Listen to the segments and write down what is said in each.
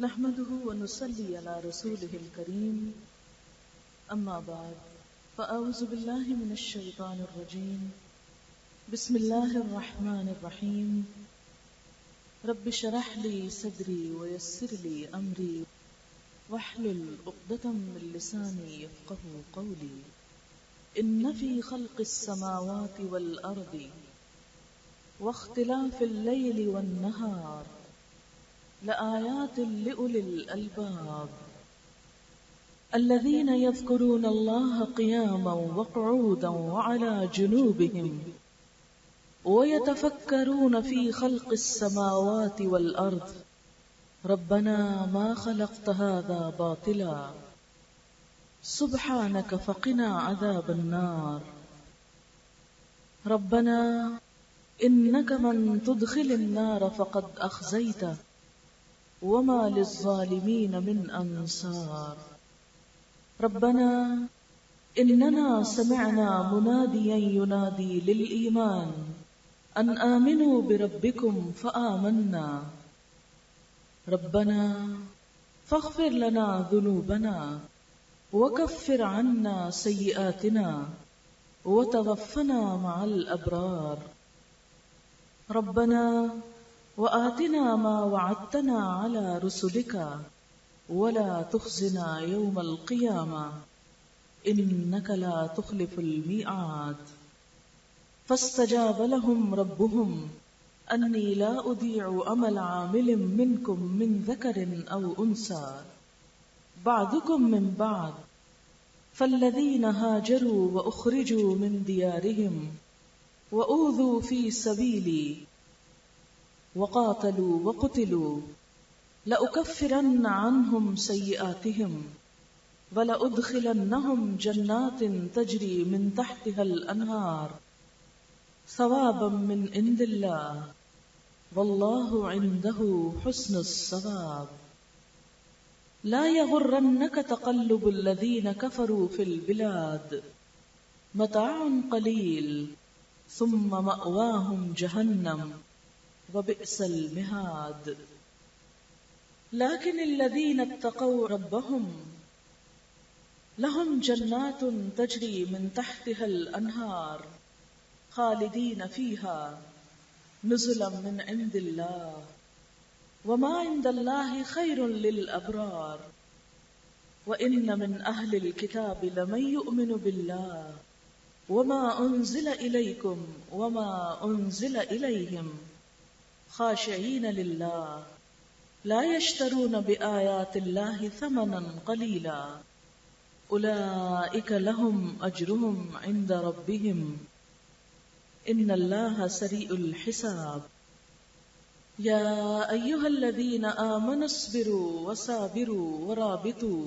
نحمده ونصلي على رسوله الكريم أما بعد فأعوذ بالله من الشيطان الرجيم بسم الله الرحمن الرحيم رب اشرح لي صدري ويسر لي أمري واحلل عقدة من لساني يفقهوا قولي إن في خلق السماوات والأرض واختلاف الليل والنهار لآيات لأولي الألباب الذين يذكرون الله قياما وقعودا وعلى جنوبهم ويتفكرون في خلق السماوات والأرض ربنا ما خلقت هذا باطلا سبحانك فقنا عذاب النار ربنا إنك من تدخل النار فقد أخزيته وما للظالمين من أنصار ربنا إننا سمعنا مناديا ينادي للإيمان أن آمنوا بربكم فآمنا ربنا فاغفر لنا ذنوبنا وكفر عنا سيئاتنا وتوفنا مع الأبرار ربنا وآتنا ما وعدتنا على رسلك ولا تخزنا يوم القيامة إنك لا تخلف الميعاد فاستجاب لهم ربهم أني لا أضيع عمل عامل منكم من ذكر أو أنثى بعضكم من بعض فالذين هاجروا وأخرجوا من ديارهم وأوذوا في سبيلي وقاتلوا وقتلوا لأكفرن عنهم سيئاتهم ولأدخلنهم جنات تجري من تحتها الأنهار ثوابا من عند الله والله عنده حسن الثواب لا يغرنك تقلب الذين كفروا في البلاد متاع قليل ثم مأواهم جهنم وبئس المهاد لكن الذين اتقوا ربهم لهم جنات تجري من تحتها الأنهار خالدين فيها نزلا من عند الله وما عند الله خير للأبرار وإن من أهل الكتاب لمن يؤمن بالله وما أنزل إليكم وما أنزل إليهم خاشعين لله لا يشترون بآيات الله ثمنا قليلا أولئك لهم أجرهم عند ربهم إن الله سريع الحساب يا أيها الذين آمنوا اصبروا وصابروا ورابطوا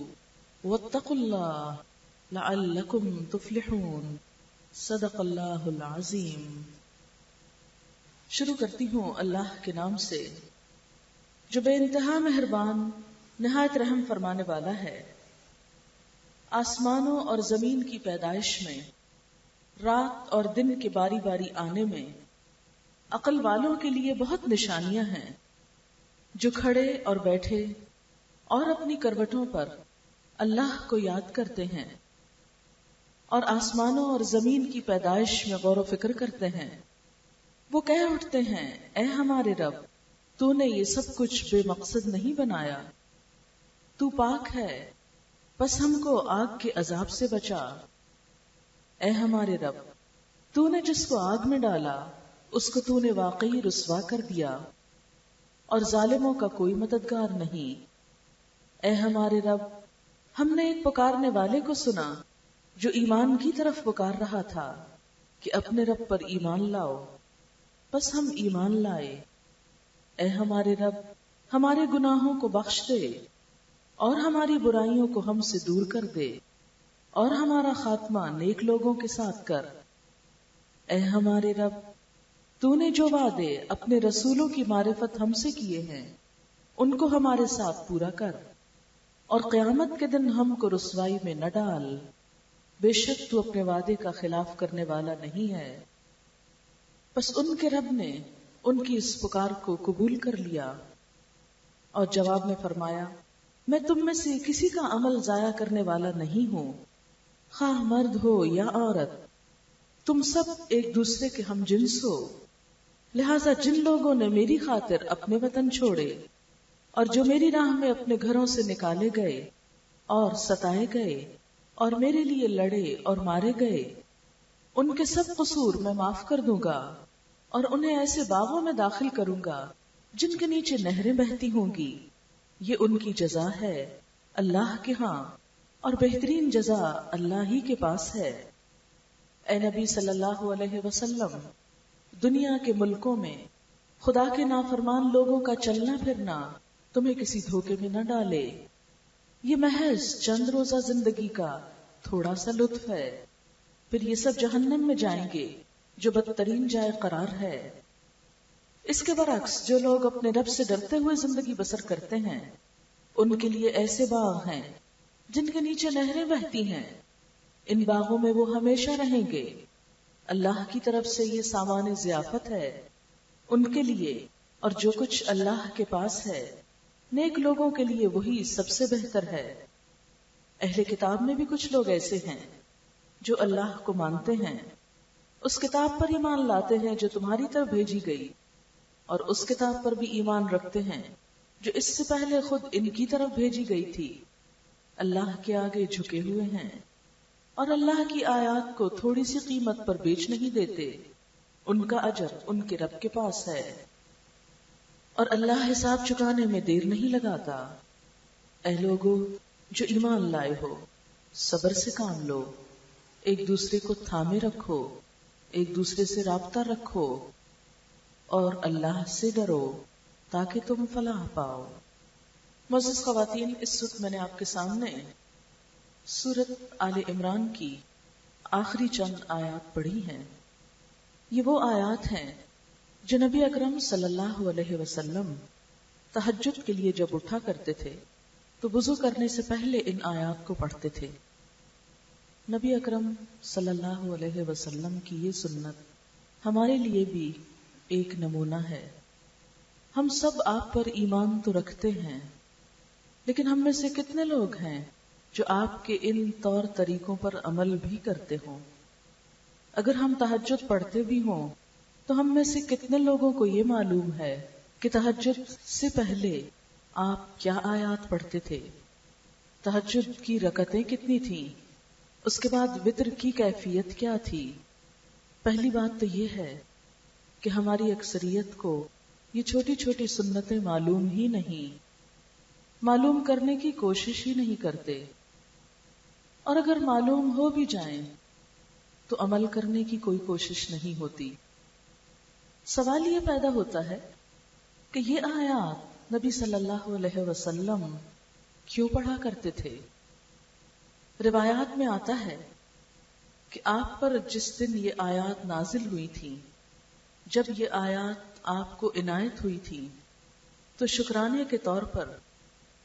واتقوا الله لعلكم تفلحون صدق اللہ العظیم۔ شروع کرتی ہوں اللہ کے نام سے جو بے انتہا مہربان نہایت رحم فرمانے والا ہے۔ آسمانوں اور زمین کی پیدائش میں، رات اور دن کے باری باری آنے میں عقل والوں کے لیے بہت نشانیاں ہیں جو کھڑے اور بیٹھے اور اپنی کروٹوں پر اللہ کو یاد کرتے ہیں اور آسمانوں اور زمین کی پیدائش میں غور و فکر کرتے ہیں۔ وہ کہہ اٹھتے ہیں اے ہمارے رب، تو نے یہ سب کچھ بے مقصد نہیں بنایا، تو پاک ہے، بس ہم کو آگ کے عذاب سے بچا۔ اے ہمارے رب، تو نے جس کو آگ میں ڈالا اس کو تو نے واقعی رسوا کر دیا اور ظالموں کا کوئی مددگار نہیں۔ اے ہمارے رب، ہم نے ایک پکارنے والے کو سنا جو ایمان کی طرف پکار رہا تھا کہ اپنے رب پر ایمان لاؤ، بس ہم ایمان لائے۔ اے ہمارے رب، ہمارے گناہوں کو بخش دے اور ہماری برائیوں کو ہم سے دور کر دے اور ہمارا خاتمہ نیک لوگوں کے ساتھ کر۔ اے ہمارے رب، تو نے جو وعدے اپنے رسولوں کی معرفت ہم سے کیے ہیں ان کو ہمارے ساتھ پورا کر اور قیامت کے دن ہم کو رسوائی میں نہ ڈال، بے شک تو اپنے وعدے کا خلاف کرنے والا نہیں ہے۔ بس ان کے رب نے ان کی اس پکار کو قبول کر لیا اور جواب میں فرمایا میں تم میں سے کسی کا عمل ضائع کرنے والا نہیں ہوں، خواہ مرد ہو یا عورت، تم سب ایک دوسرے کے ہم جنس ہو، لہذا جن لوگوں نے میری خاطر اپنے وطن چھوڑے اور جو میری راہ میں اپنے گھروں سے نکالے گئے اور ستائے گئے اور میرے لیے لڑے اور مارے گئے، ان کے سب قصور میں معاف کر دوں گا اور انہیں ایسے باغوں میں داخل کروں گا جن کے نیچے نہریں بہتی ہوں گی، یہ ان کی جزا ہے اللہ کے ہاں، اور بہترین جزا اللہ ہی کے پاس ہے۔ اے نبی صلی اللہ علیہ وسلم، دنیا کے ملکوں میں خدا کے نافرمان لوگوں کا چلنا پھرنا تمہیں کسی دھوکے میں نہ ڈالے، یہ محض چند روزہ زندگی کا تھوڑا سا لطف ہے، پھر یہ سب جہنم میں جائیں گے جو بدترین جائے قرار ہے۔ اس کے برعکس جو لوگ اپنے رب سے ڈرتے ہوئے زندگی بسر کرتے ہیں ان کے لیے ایسے باغ ہیں جن کے نیچے نہریں بہتی ہیں، ان باغوں میں وہ ہمیشہ رہیں گے، اللہ کی طرف سے یہ سامان ضیافت ہے ان کے لیے، اور جو کچھ اللہ کے پاس ہے نیک لوگوں کے لیے وہی سب سے بہتر ہے۔ اہل کتاب میں بھی کچھ لوگ ایسے ہیں جو اللہ کو مانتے ہیں، اس کتاب پر ایمان لاتے ہیں جو تمہاری طرف بھیجی گئی، اور اس کتاب پر بھی ایمان رکھتے ہیں جو اس سے پہلے خود ان کی طرف بھیجی گئی تھی، اللہ کے آگے جھکے ہوئے ہیں اور اللہ کی آیات کو تھوڑی سی قیمت پر بیچ نہیں دیتے، ان کا اجر ان کے رب کے پاس ہے، اور اللہ حساب چکانے میں دیر نہیں لگاتا۔ اے لوگو جو ایمان لائے ہو، صبر سے کام لو، ایک دوسرے کو تھامے رکھو، ایک دوسرے سے رابطہ رکھو، اور اللہ سے ڈرو تاکہ تم فلاح پاؤ۔ معزز خواتین، اس وقت میں نے آپ کے سامنے سورۃ آل عمران کی آخری چند آیات پڑھی ہیں۔ یہ وہ آیات ہیں جو نبی اکرم صلی اللہ علیہ وسلم تہجد کے لیے جب اٹھا کرتے تھے تو وضو کرنے سے پہلے ان آیات کو پڑھتے تھے۔ نبی اکرم صلی اللہ علیہ وسلم کی یہ سنت ہمارے لیے بھی ایک نمونہ ہے۔ ہم سب آپ پر ایمان تو رکھتے ہیں، لیکن ہم میں سے کتنے لوگ ہیں جو آپ کے ان طور طریقوں پر عمل بھی کرتے ہوں؟ اگر ہم تہجد پڑھتے بھی ہوں تو ہم میں سے کتنے لوگوں کو یہ معلوم ہے کہ تہجد سے پہلے آپ کیا آیات پڑھتے تھے، تہجد کی رکعتیں کتنی تھیں، اس کے بعد وتر کی کیفیت کیا تھی؟ پہلی بات تو یہ ہے کہ ہماری اکثریت کو یہ چھوٹی چھوٹی سنتیں معلوم ہی نہیں، معلوم کرنے کی کوشش ہی نہیں کرتے، اور اگر معلوم ہو بھی جائیں تو عمل کرنے کی کوئی کوشش نہیں ہوتی۔ سوال یہ پیدا ہوتا ہے کہ یہ آیات نبی صلی اللہ علیہ وسلم کیوں پڑھا کرتے تھے؟ روایات میں آتا ہے کہ آپ پر جس دن یہ آیات نازل ہوئی تھی، جب یہ آیات آپ کو عنایت ہوئی تھی تو شکرانے کے طور پر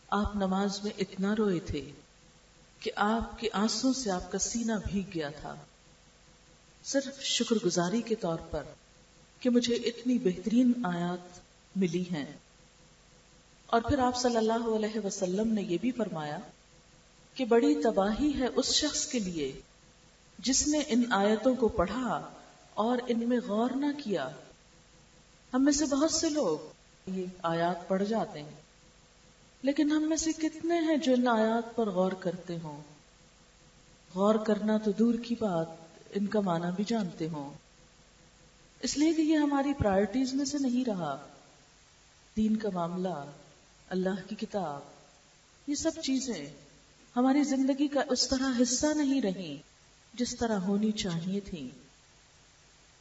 آپ نماز میں اتنا روئے تھے کہ آپ کے آنسوں سے آپ کا سینہ بھیگ گیا تھا، صرف شکر گزاری کے طور پر کہ مجھے اتنی بہترین آیات ملی ہیں۔ اور پھر آپ صلی اللہ علیہ وسلم نے یہ بھی فرمایا کہ بڑی تباہی ہے اس شخص کے لیے جس نے ان آیتوں کو پڑھا اور ان میں غور نہ کیا۔ ہم میں سے بہت سے لوگ یہ آیات پڑھ جاتے ہیں، لیکن ہم میں سے کتنے ہیں جو ان آیات پر غور کرتے ہوں؟ غور کرنا تو دور کی بات، ان کا معنی بھی جانتے ہوں، اس لیے کہ یہ ہماری پرائرٹیز میں سے نہیں رہا۔ دین کا معاملہ، اللہ کی کتاب، یہ سب چیزیں ہماری زندگی کا اس طرح حصہ نہیں رہی جس طرح ہونی چاہیے تھیں۔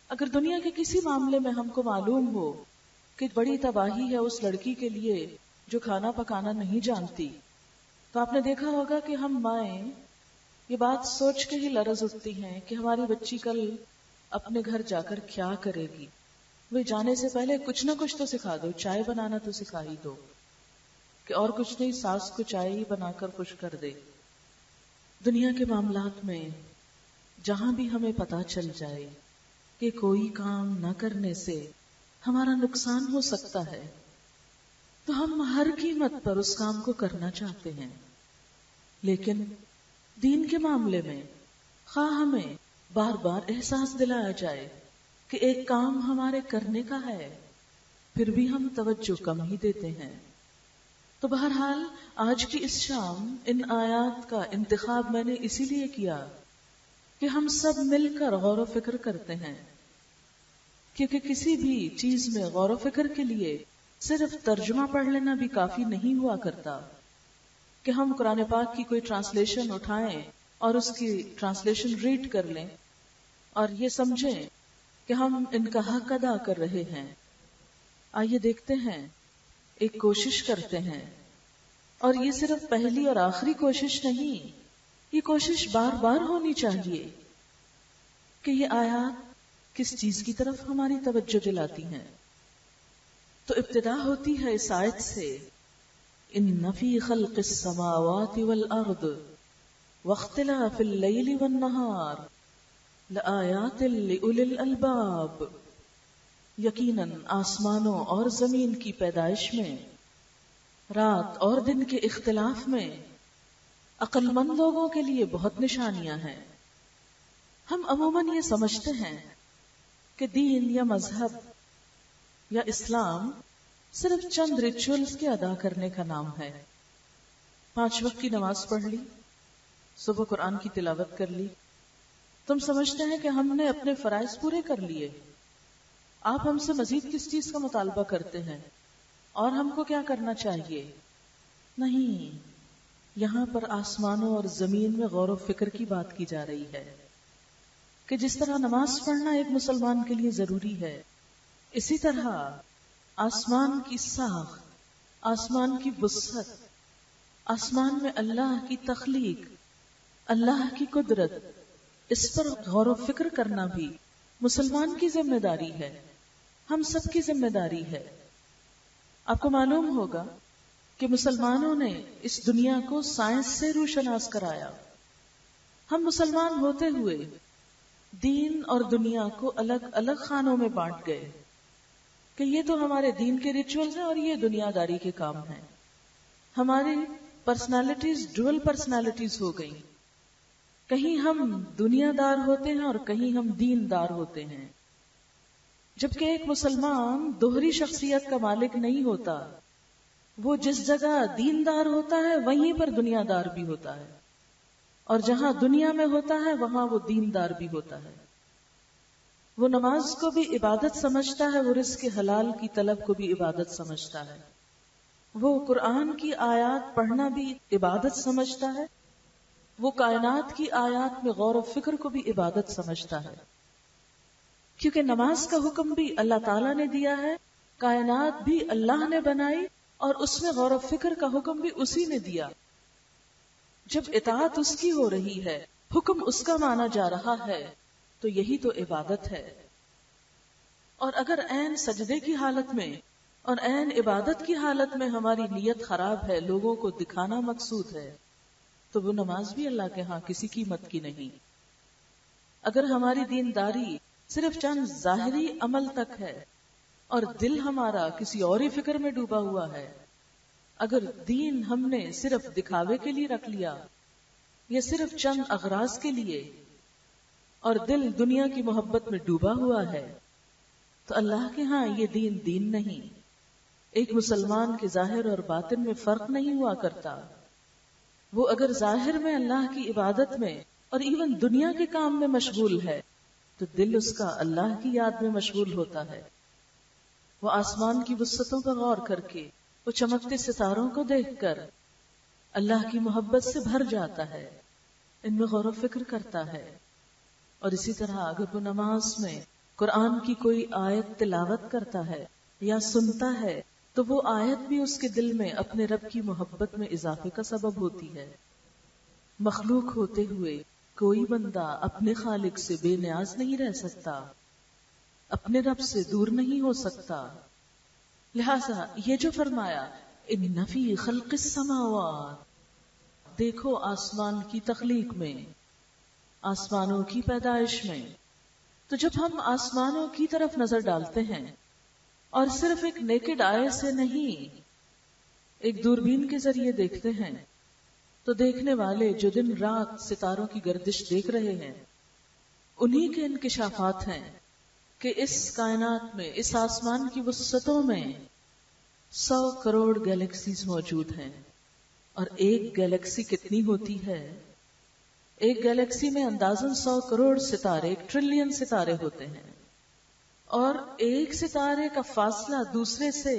اگر دنیا کے کسی معاملے میں ہم کو معلوم ہو کہ بڑی تباہی ہے اس لڑکی کے لیے جو کھانا پکانا نہیں جانتی، تو آپ نے دیکھا ہوگا کہ ہم مائیں یہ بات سوچ کے ہی لرز اٹھتی ہیں کہ ہماری بچی کل اپنے گھر جا کر کیا کرے گی۔ وہ جانے سے پہلے کچھ نہ کچھ تو سکھا دو، چائے بنانا تو سکھا ہی دو، کہ اور کچھ نہیں، ساس کو چائے ہی بنا کر خوش کر دے۔ دنیا کے معاملات میں جہاں بھی ہمیں پتہ چل جائے کہ کوئی کام نہ کرنے سے ہمارا نقصان ہو سکتا ہے تو ہم ہر قیمت پر اس کام کو کرنا چاہتے ہیں، لیکن دین کے معاملے میں خواہ ہمیں بار بار احساس دلایا جائے کہ ایک کام ہمارے کرنے کا ہے، پھر بھی ہم توجہ کم ہی دیتے ہیں۔ تو بہرحال آج کی اس شام ان آیات کا انتخاب میں نے اسی لیے کیا کہ ہم سب مل کر غور و فکر کرتے ہیں، کیونکہ کسی بھی چیز میں غور و فکر کے لیے صرف ترجمہ پڑھ لینا بھی کافی نہیں ہوا کرتا کہ ہم قرآن پاک کی کوئی ٹرانسلیشن اٹھائیں اور اس کی ٹرانسلیشن ریڈ کر لیں اور یہ سمجھیں کہ ہم ان کا حق ادا کر رہے ہیں۔ آئیے دیکھتے ہیں، ایک کوشش کرتے ہیں، اور یہ صرف پہلی اور آخری کوشش نہیں، یہ کوشش بار بار ہونی چاہیے کہ یہ آیات کس چیز کی طرف ہماری توجہ دلاتی ہیں۔ تو ابتدا ہوتی ہے اس آیت سے، ان فی خلق السماوات والارض واختلاف اللیل والنہار لآیات لأولی الالباب، یقیناً آسمانوں اور زمین کی پیدائش میں، رات اور دن کے اختلاف میں عقل مند لوگوں کے لیے بہت نشانیاں ہیں۔ ہم عموماً یہ سمجھتے ہیں کہ دین یا مذہب یا اسلام صرف چند ریچولز کے ادا کرنے کا نام ہے۔ 5 وقت کی نماز پڑھ لی، صبح قرآن کی تلاوت کر لی، تم سمجھتے ہیں کہ ہم نے اپنے فرائض پورے کر لیے۔ آپ ہم سے مزید کس چیز کا مطالبہ کرتے ہیں اور ہم کو کیا کرنا چاہیے؟ نہیں، یہاں پر آسمانوں اور زمین میں غور و فکر کی بات کی جا رہی ہے کہ جس طرح نماز پڑھنا ایک مسلمان کے لیے ضروری ہے، اسی طرح آسمان کی ساخت، آسمان کی وسعت، آسمان میں اللہ کی تخلیق، اللہ کی قدرت، اس پر غور و فکر کرنا بھی مسلمان کی ذمہ داری ہے، ہم سب کی ذمہ داری ہے۔ آپ کو معلوم ہوگا کہ مسلمانوں نے اس دنیا کو سائنس سے روشناس کرایا۔ ہم مسلمان ہوتے ہوئے دین اور دنیا کو الگ الگ خانوں میں بانٹ گئے کہ یہ تو ہمارے دین کے ریچولز ہیں اور یہ دنیا داری کے کام ہیں۔ ہماری پرسنالٹیز ڈوئل پرسنالٹیز ہو گئی، کہیں ہم دنیا دار ہوتے ہیں اور کہیں ہم دین دار ہوتے ہیں، جبکہ ایک مسلمان دوہری شخصیت کا مالک نہیں ہوتا، وہ جس جگہ دین دار ہوتا ہے وہیں پر دنیا دار بھی ہوتا ہے، اور جہاں دنیا میں ہوتا ہے وہاں وہ دین دار بھی ہوتا ہے۔ وہ نماز کو بھی عبادت سمجھتا ہے، وہ رزق حلال کی طلب کو بھی عبادت سمجھتا ہے، وہ قرآن کی آیات پڑھنا بھی عبادت سمجھتا ہے، وہ کائنات کی آیات میں غور و فکر کو بھی عبادت سمجھتا ہے، کیونکہ نماز کا حکم بھی اللہ تعالیٰ نے دیا ہے، کائنات بھی اللہ نے بنائی اور اس میں غور و فکر کا حکم بھی اسی نے دیا۔ جب اطاعت اس کی ہو رہی ہے، حکم اس کا مانا جا رہا ہے، تو یہی تو عبادت ہے۔ اور اگر عین سجدے کی حالت میں اور عین عبادت کی حالت میں ہماری نیت خراب ہے، لوگوں کو دکھانا مقصود ہے، تو وہ نماز بھی اللہ کے ہاں کسی قیمت کی نہیں۔ اگر ہماری دینداری صرف چند ظاہری عمل تک ہے اور دل ہمارا کسی اور ہی فکر میں ڈوبا ہوا ہے، اگر دین ہم نے صرف دکھاوے کے لیے رکھ لیا یا صرف چند اغراض کے لیے اور دل دنیا کی محبت میں ڈوبا ہوا ہے، تو اللہ کے ہاں یہ دین نہیں۔ ایک مسلمان کے ظاہر اور باطن میں فرق نہیں ہوا کرتا۔ وہ اگر ظاہر میں اللہ کی عبادت میں اور ایون دنیا کے کام میں مشغول ہے، تو دل اس کا اللہ کی یاد میں مشغول ہوتا ہے۔ وہ آسمان کی وسعتوں پر غور کر کے، وہ چمکتے ستاروں کو دیکھ کر اللہ کی محبت سے بھر جاتا ہے، ان میں غور و فکر کرتا ہے۔ اور اسی طرح اگر وہ نماز میں قرآن کی کوئی آیت تلاوت کرتا ہے یا سنتا ہے، تو وہ آیت بھی اس کے دل میں اپنے رب کی محبت میں اضافے کا سبب ہوتی ہے۔ مخلوق ہوتے ہوئے کوئی بندہ اپنے خالق سے بے نیاز نہیں رہ سکتا، اپنے رب سے دور نہیں ہو سکتا۔ لہذا یہ جو فرمایا ان فی خلق السماوات، دیکھو آسمان کی تخلیق میں، آسمانوں کی پیدائش میں، تو جب ہم آسمانوں کی طرف نظر ڈالتے ہیں اور صرف ایک نیکڈ آئے سے نہیں، ایک دوربین کے ذریعے دیکھتے ہیں تو دیکھنے والے جو دن رات ستاروں کی گردش دیکھ رہے ہیں انہی کے انکشافات ہیں کہ اس کائنات میں، اس آسمان کی وسعتوں میں 100 کروڑ گیلیکسیز موجود ہیں. اور ایک گیلیکسی کتنی ہوتی ہے؟ ایک گیلیکسی میں اندازاً 100 کروڑ ستارے، 1 ٹریلین ستارے ہوتے ہیں. اور ایک ستارے کا فاصلہ دوسرے سے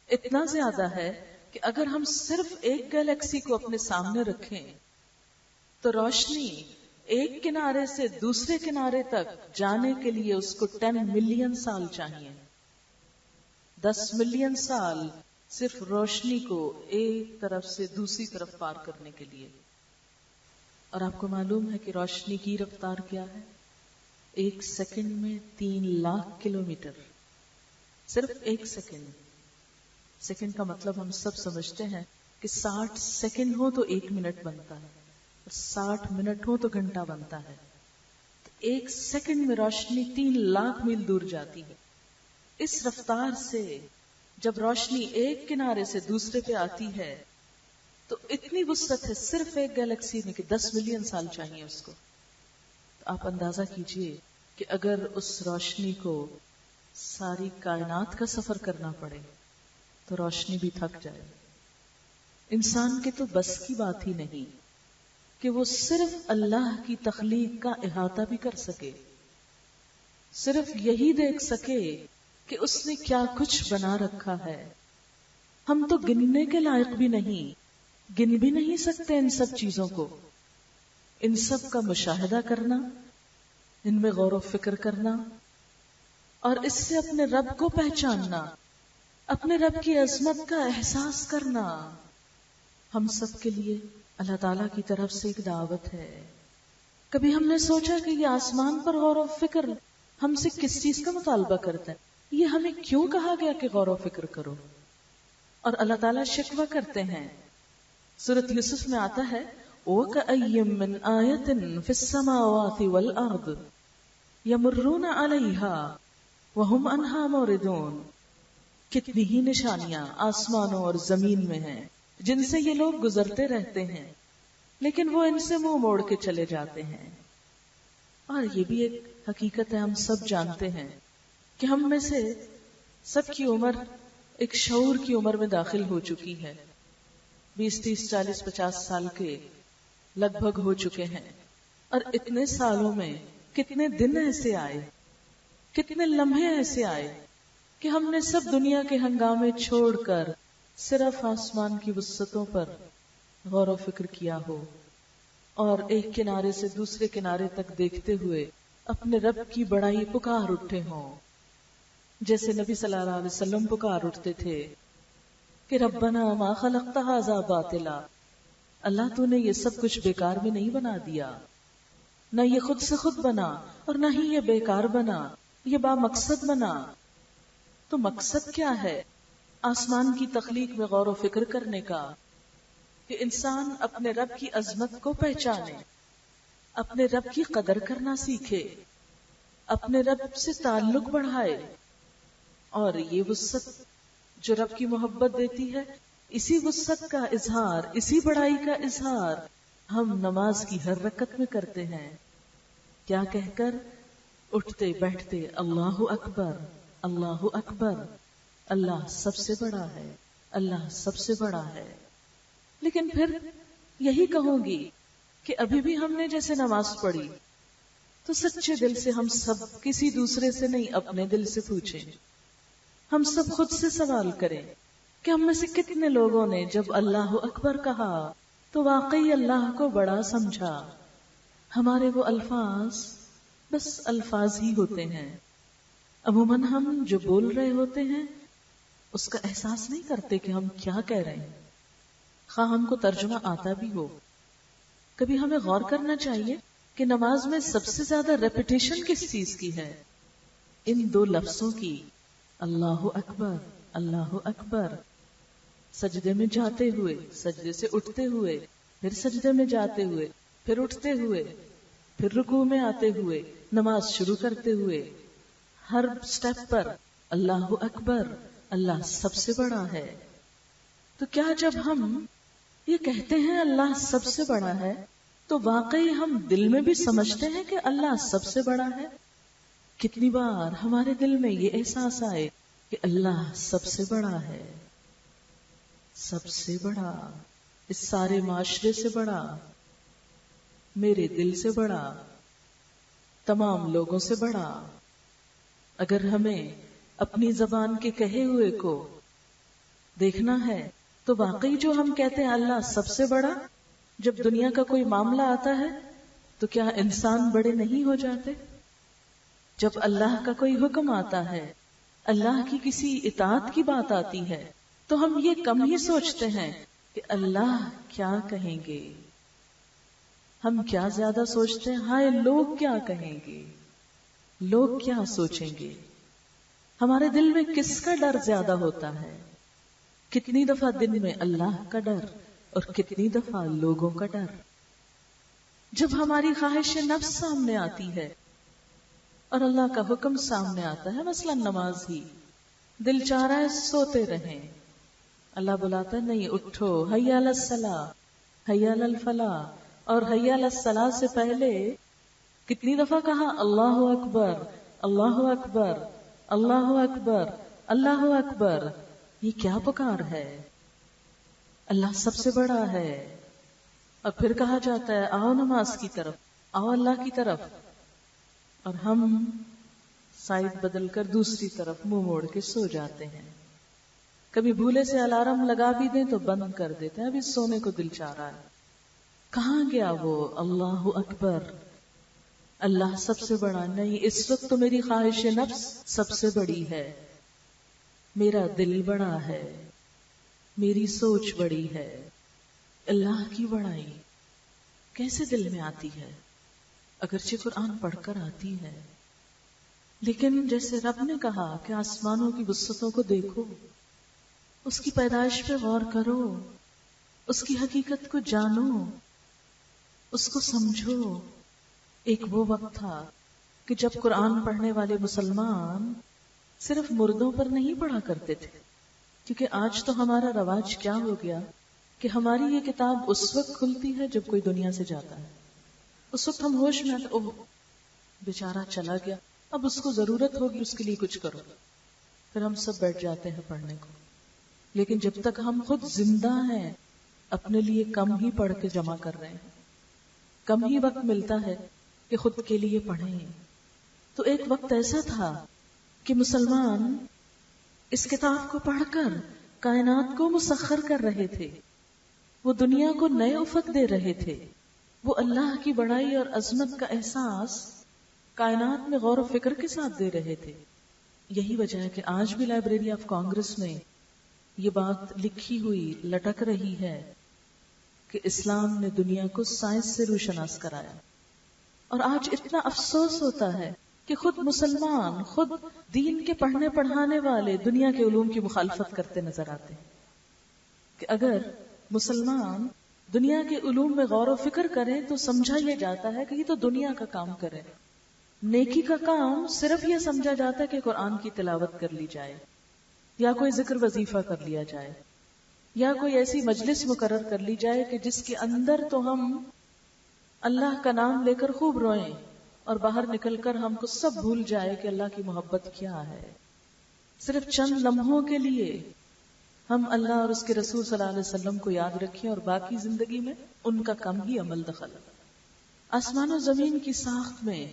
اتنا زیادہ ہے کہ اگر ہم صرف ایک گیلیکسی کو اپنے سامنے رکھیں تو روشنی ایک کنارے سے دوسرے کنارے تک جانے کے لیے اس کو 10 ملین سال چاہیے. 10 ملین سال صرف روشنی کو ایک طرف سے دوسری طرف پار کرنے کے لیے. اور آپ کو معلوم ہے کہ روشنی کی رفتار کیا ہے؟ 1 سیکنڈ میں 3 لاکھ کلومیٹر. صرف 1 سیکنڈ. سیکنڈ کا مطلب ہم سب سمجھتے ہیں کہ 60 سیکنڈ ہو تو 1 منٹ بنتا ہے، اور 60 منٹ ہو تو گھنٹہ بنتا ہے. 1 سیکنڈ میں روشنی 3 لاکھ میل دور جاتی ہے. اس رفتار سے جب روشنی ایک کنارے سے دوسرے پہ آتی ہے تو اتنی وسعت ہے صرف ایک گیلیکسی میں کہ 10 ملین سال چاہیے اس کو. تو آپ اندازہ کیجئے کہ اگر اس روشنی کو ساری کائنات کا سفر کرنا پڑے تو روشنی بھی تھک جائے. انسان کے تو بس کی بات ہی نہیں کہ وہ صرف اللہ کی تخلیق کا احاطہ بھی کر سکے، صرف یہی دیکھ سکے کہ اس نے کیا کچھ بنا رکھا ہے. ہم تو گننے کے لائق بھی نہیں، گن بھی نہیں سکتے ان سب چیزوں کو. ان سب کا مشاہدہ کرنا، ان میں غور و فکر کرنا، اور اس سے اپنے رب کو پہچاننا، اپنے رب کی عظمت کا احساس کرنا، ہم سب کے لیے اللہ تعالیٰ کی طرف سے ایک دعوت ہے. کبھی ہم نے سوچا کہ یہ آسمان پر غور و فکر ہم سے کس چیز کا مطالبہ کرتا ہے؟ یہ ہمیں کیوں کہا گیا کہ غور و فکر کرو؟ اور اللہ تعالیٰ شکوہ کرتے ہیں. سورۃ یوسف میں آتا ہے وَكَأَيٍّ مِّنْ آيَةٍ فِي السَّمَاوَاتِ وَالْأَرْضِ يَمُرُّونَ عَلَيْهَا وَهُمْ عَنْهَا مُعْرِضُونَ. کتنی ہی نشانیاں آسمانوں اور زمین میں ہیں جن سے یہ لوگ گزرتے رہتے ہیں لیکن وہ ان سے منہ موڑ کے چلے جاتے ہیں. اور یہ بھی ایک حقیقت ہے، ہم سب جانتے ہیں کہ ہم میں سے سب کی عمر ایک شعور کی عمر میں داخل ہو چکی ہے. 20 30 40 50 سال کے لگ بھگ ہو چکے ہیں. اور اتنے سالوں میں کتنے دن ایسے آئے، کتنے لمحے ایسے آئے کہ ہم نے سب دنیا کے ہنگامے چھوڑ کر صرف آسمان کی وسعتوں پر غور و فکر کیا ہو، اور ایک کنارے سے دوسرے کنارے تک دیکھتے ہوئے اپنے رب کی بڑائی پکار اٹھے ہوں. جیسے نبی صلی اللہ علیہ وسلم پکار اٹھتے تھے کہ ربنا ما خلقت ھذا باطلا، اللہ تو نے یہ سب کچھ بیکار میں نہیں بنا دیا، نہ یہ خود سے خود بنا اور نہ ہی یہ بیکار بنا، یہ با مقصد بنا. تو مقصد کیا ہے آسمان کی تخلیق میں غور و فکر کرنے کا؟ کہ انسان اپنے رب کی عظمت کو پہچانے، اپنے رب کی قدر کرنا سیکھے، اپنے رب سے تعلق بڑھائے. اور یہ وسعت جو رب کی محبت دیتی ہے، اسی وسعت کا اظہار، اسی بڑائی کا اظہار ہم نماز کی ہر رکعت میں کرتے ہیں. کیا کہہ کر؟ اٹھتے بیٹھتے اللہ اکبر، اللہ اکبر، اللہ سب سے بڑا ہے، اللہ سب سے بڑا ہے. لیکن پھر یہی کہوں گی کہ ابھی بھی ہم نے جیسے نماز پڑھی تو سچے دل سے ہم سب کسی دوسرے سے نہیں، اپنے دل سے پوچھیں. ہم سب خود سے سوال کریں کہ ہم میں سے کتنے لوگوں نے جب اللہ اکبر کہا تو واقعی اللہ کو بڑا سمجھا. ہمارے وہ الفاظ بس الفاظ ہی ہوتے ہیں. عموماً ہم جو بول رہے ہوتے ہیں اس کا احساس نہیں کرتے کہ ہم کیا کہہ رہے ہیں، خواہ ہم کو ترجمہ آتا بھی ہو. کبھی ہمیں غور کرنا چاہیے کہ نماز میں سب سے زیادہ ریپیٹیشن کس چیز کی ہے؟ ان 2 لفظوں کی، اللہ اکبر، اللہ اکبر. سجدے میں جاتے ہوئے، سجدے سے اٹھتے ہوئے، پھر سجدے میں جاتے ہوئے، پھر اٹھتے ہوئے، پھر رکوع میں آتے ہوئے، نماز شروع کرتے ہوئے، ہر سٹیپ پر اللہ اکبر، اللہ سب سے بڑا ہے. تو کیا جب ہم یہ کہتے ہیں اللہ سب سے بڑا ہے تو واقعی ہم دل میں بھی سمجھتے ہیں کہ اللہ سب سے بڑا ہے؟ کتنی بار ہمارے دل میں یہ احساس آئے کہ اللہ سب سے بڑا ہے، سب سے بڑا، اس سارے معاشرے سے بڑا، میرے دل سے بڑا، تمام لوگوں سے بڑا۔ اگر ہمیں اپنی زبان کے کہے ہوئے کو دیکھنا ہے تو واقعی جو ہم کہتے ہیں اللہ سب سے بڑا، جب دنیا کا کوئی معاملہ آتا ہے تو کیا انسان بڑے نہیں ہو جاتے؟ جب اللہ کا کوئی حکم آتا ہے، اللہ کی کسی اطاعت کی بات آتی ہے تو ہم یہ کم ہی سوچتے ہیں کہ اللہ کیا کہیں گے، ہم کیا زیادہ سوچتے ہیں ہائے لوگ کیا کہیں گے، لوگ کیا سوچیں گے۔ ہمارے دل میں کس کا ڈر زیادہ ہوتا ہے؟ کتنی دفعہ دن میں اللہ کا ڈر اور کتنی دفعہ لوگوں کا ڈر؟ جب ہماری خواہش نفس سامنے آتی ہے اور اللہ کا حکم سامنے آتا ہے، مثلا نماز ہی، دل چاہ رہا ہے سوتے رہیں، اللہ بلاتا ہے نہیں اٹھو، حی علی الصلاۃ، حی علی الفلاح، اور حی علی الصلاۃ سے پہلے کتنی دفعہ کہا اللہ اکبر، اللہ اکبر، اللہ اکبر، اللہ اکبر۔ یہ کیا پکار ہے؟ اللہ سب سے بڑا ہے۔ اور پھر کہا جاتا ہے آؤ نماز کی طرف، آؤ اللہ کی طرف، اور ہم سائڈ بدل کر دوسری طرف منہ موڑ کے سو جاتے ہیں۔ کبھی بھولے سے الارم لگا بھی دیں تو بند کر دیتے ہیں، ابھی سونے کو دل چاہ رہا ہے۔ کہاں گیا وہ اللہ اکبر، اللہ سب سے بڑا؟ نہیں، اس وقت تو میری خواہش نفس سب سے بڑی ہے، میرا دل بڑا ہے، میری سوچ بڑی ہے۔ اللہ کی بڑائی کیسے دل میں آتی ہے؟ اگرچہ قرآن پڑھ کر آتی ہے، لیکن جیسے رب نے کہا کہ آسمانوں کی وسعتوں کو دیکھو، اس کی پیدائش پہ غور کرو، اس کی حقیقت کو جانو، اس کو سمجھو۔ ایک وہ وقت تھا کہ جب قرآن پڑھنے والے مسلمان صرف مردوں پر نہیں پڑھا کرتے تھے، کیونکہ آج تو ہمارا رواج کیا ہو گیا کہ ہماری یہ کتاب اس وقت کھلتی ہے جب کوئی دنیا سے جاتا ہے، اس وقت ہم ہوش میں آتے اوہ بیچارہ چلا گیا، اب اس کو ضرورت ہوگی، اس کے لیے کچھ کرو، پھر ہم سب بیٹھ جاتے ہیں پڑھنے کو۔ لیکن جب تک ہم خود زندہ ہیں اپنے لیے کم ہی پڑھ کے جمع کر رہے ہیں، کم ہی وقت ملتا ہے کہ خود کے لیے پڑھیں۔ تو ایک وقت ایسا تھا کہ مسلمان اس کتاب کو پڑھ کر کائنات کو مسخر کر رہے تھے، وہ دنیا کو نئے افق دے رہے تھے، وہ اللہ کی بڑائی اور عظمت کا احساس کائنات میں غور و فکر کے ساتھ دے رہے تھے۔ یہی وجہ ہے کہ آج بھی لائبریری آف کانگریس میں یہ بات لکھی ہوئی لٹک رہی ہے کہ اسلام نے دنیا کو سائنس سے روشناس کرایا، اور آج اتنا افسوس ہوتا ہے کہ خود مسلمان، خود دین کے پڑھنے پڑھانے والے دنیا کے علوم کی مخالفت کرتے نظر آتے ہیں۔ کہ اگر مسلمان دنیا کے علوم میں غور و فکر کریں تو سمجھا یہ جاتا ہے کہ یہ تو دنیا کا کام کرے، نیکی کا کام صرف یہ سمجھا جاتا ہے کہ قرآن کی تلاوت کر لی جائے، یا کوئی ذکر وظیفہ کر لیا جائے، یا کوئی ایسی مجلس مقرر کر لی جائے کہ جس کے اندر تو ہم اللہ کا نام لے کر خوب روئیں اور باہر نکل کر ہم کو سب بھول جائے کہ اللہ کی محبت کیا ہے۔ صرف چند لمحوں کے لیے ہم اللہ اور اس کے رسول صلی اللہ علیہ وسلم کو یاد رکھیں اور باقی زندگی میں ان کا کم ہی عمل دخل۔ آسمان و زمین کی ساخت میں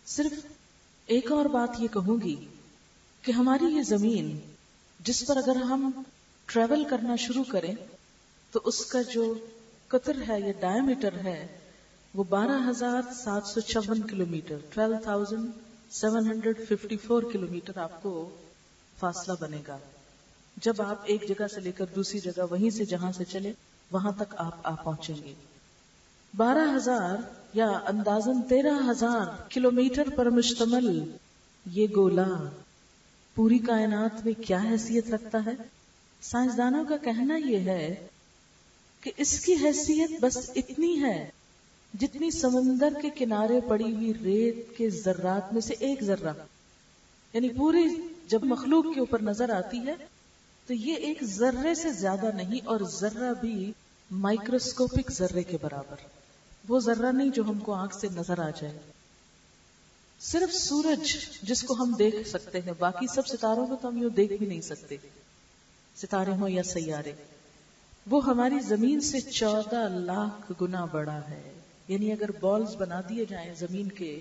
صرف ایک اور بات یہ کہوں گی کہ ہماری یہ زمین جس پر اگر ہم ٹریول کرنا شروع کریں تو اس کا جو قطر ہے یا ڈائمیٹر ہے وہ 12,756 کلومیٹر، 12,754 کلومیٹر آپ کو فاصلہ بنے گا۔ جب آپ ایک جگہ سے لے کر دوسری جگہ، وہیں سے جہاں سے چلے وہاں تک آپ پہنچیں گے۔ 12,000 یا اندازاً 13,000 کلومیٹر پر مشتمل یہ گولا پوری کائنات میں کیا حیثیت رکھتا ہے؟ سائنسدانوں کا کہنا یہ ہے کہ اس کی حیثیت بس اتنی ہے جتنی سمندر کے کنارے پڑی ہوئی ریت کے ذرات میں سے ایک ذرہ، یعنی پوری جب مخلوق کے اوپر نظر آتی ہے تو یہ ایک ذرے سے زیادہ نہیں، اور ذرہ بھی مائکروسکوپک ذرے کے برابر، وہ ذرہ نہیں جو ہم کو آنکھ سے نظر آ جائے. صرف سورج جس کو ہم دیکھ سکتے ہیں، باقی سب ستاروں کو تو ہم یوں دیکھ بھی نہیں سکتے، ستارے ہوں یا سیارے، وہ ہماری زمین سے 14 لاکھ گنا بڑا ہے. یعنی اگر بالز بنا دیے جائیں زمین کے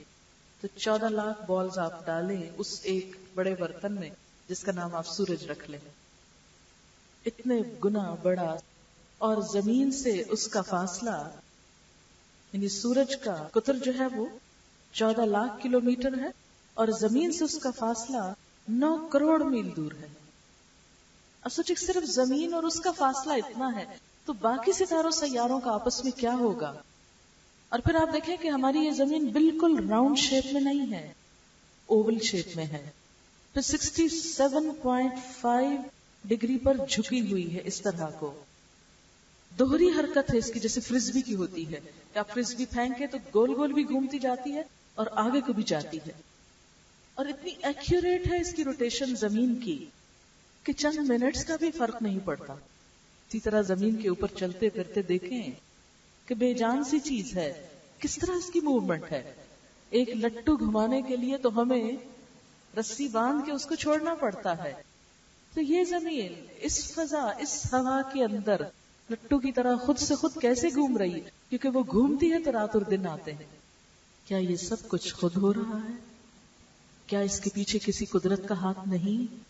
تو 14 لاکھ بالز آپ ڈالیں اس ایک بڑے برتن میں جس کا نام آپ سورج رکھ لیں، اتنے گنا بڑا. اور زمین سے اس کا فاصلہ، یعنی سورج کا قطر جو ہے وہ 14 لاکھ کلومیٹر ہے، اور زمین سے اس کا فاصلہ 9 کروڑ میل دور ہے. اب سوچیں صرف زمین اور اس کا فاصلہ اتنا ہے، تو باقی ستاروں سیاروں کا آپس میں کیا ہوگا. اور پھر آپ دیکھیں کہ ہماری یہ زمین بالکل راؤنڈ شیپ میں نہیں ہے، اوول شیپ میں ہے. پھر 67.5 ڈگری پر جھکی ہوئی ہے اس طرح کو. دوہری حرکت ہے اس کی، جیسے فرسبی کی ہوتی ہے کہ آپ فرسبی پھینکے تو گول گول بھی گھومتی جاتی ہے اور آگے کو بھی جاتی ہے. اور اتنی ایکوریٹ ہے اس کی روٹیشن زمین کی کہ چند منٹس کا بھی فرق نہیں پڑتا. اسی طرح زمین کے اوپر چلتے پھرتے دیکھیں کہ بے جان سی چیز ہے، کس طرح اس کی موومنٹ ہے. ایک لٹو گھمانے کے لیے تو ہمیں رسی باندھ کے اس کو چھوڑنا پڑتا ہے. تو یہ زمین اس فضا، اس ہوا کے اندر لٹو کی طرح خود سے خود کیسے گھوم رہی ہے؟ کیونکہ وہ گھومتی ہے تو رات اور دن آتے ہیں. کیا یہ سب کچھ خود ہو رہا ہے؟ کیا اس کے پیچھے کسی قدرت کا ہاتھ نہیں؟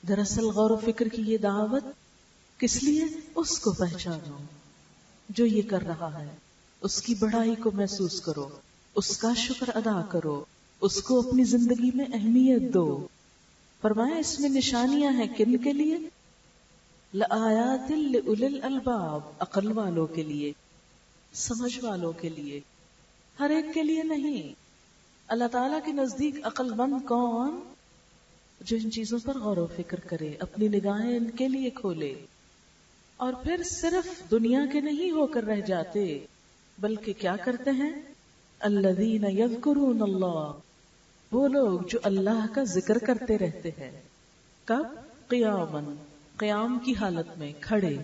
دراصل غور و فکر کی یہ دعوت کس لیے؟ اس کو پہچانو جو یہ کر رہا ہے، اس کی بڑائی کو محسوس کرو، اس کا شکر ادا کرو، اس کو اپنی زندگی میں اہمیت دو. فرمایا اس میں نشانیاں ہیں کن کے لیے؟ لآیات لأولی الالباب، عقل والوں کے لیے، سمجھ والوں کے لیے، ہر ایک کے لیے نہیں. اللہ تعالیٰ کے نزدیک عقل مند کون؟ جو ان چیزوں پر غور و فکر کرے، اپنی نگاہیں ان کے لیے کھولے، اور پھر صرف دنیا کے نہیں ہو کر رہ جاتے، بلکہ کیا کرتے ہیں؟ الذین یذکرون اللہ، وہ لوگ جو اللہ کا ذکر کرتے رہتے ہیں. کب؟ قیاما، قیام کی حالت میں کھڑے،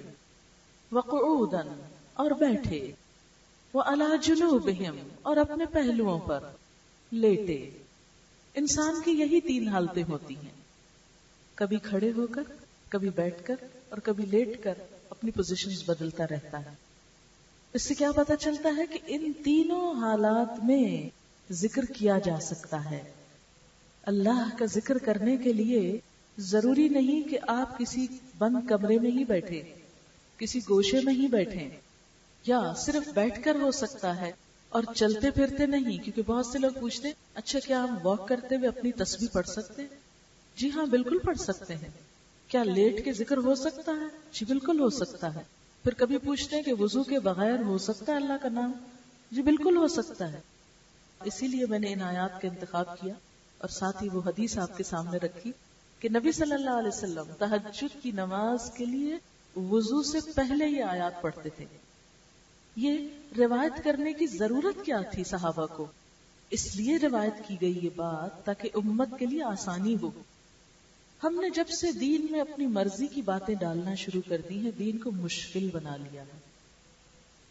وقعودا، اور بیٹھے، وعلی جنوبہم، اور اپنے پہلوؤں پر لیٹے. انسان کی یہی 3 حالتیں ہوتی ہیں، کبھی کھڑے ہو کر، کبھی بیٹھ کر، اور کبھی لیٹ کر اپنی پوزیشنز بدلتا رہتا ہے. اس سے کیا پتا چلتا ہے کہ ان تینوں حالات میں ذکر کیا جا سکتا ہے. اللہ کا ذکر کرنے کے لیے ضروری نہیں کہ آپ کسی بند کمرے میں ہی بیٹھے، کسی گوشے میں ہی بیٹھیں، یا صرف بیٹھ کر ہو سکتا ہے اور چلتے پھرتے نہیں. کیونکہ بہت سے لوگ پوچھتے ہیں اچھا کیا ہم واک کرتے ہوئے اپنی تسبیح پڑھ سکتے ہیں؟ جی ہاں، بالکل پڑھ سکتے ہیں. کیا لیٹ کے ذکر ہو سکتا ہے؟ جی بالکل ہو سکتا ہے. پھر کبھی پوچھتے ہیں کہ وضو کے بغیر ہو سکتا ہے اللہ کا نام؟ جی بالکل ہو سکتا ہے. اسی لیے میں نے ان آیات کا انتخاب کیا اور ساتھ ہی وہ حدیث آپ کے سامنے رکھی کہ نبی صلی اللہ علیہ وسلم تہجد کی نماز کے لیے وضو سے پہلے یہ آیات پڑھتے تھے. یہ روایت کرنے کی ضرورت کیا تھی صحابہ کو؟ اس لیے روایت کی گئی یہ بات تاکہ امت کے لیے آسانی ہو. ہم نے جب سے دین میں اپنی مرضی کی باتیں ڈالنا شروع کر دی ہیں، دین کو مشکل بنا لیا ہے.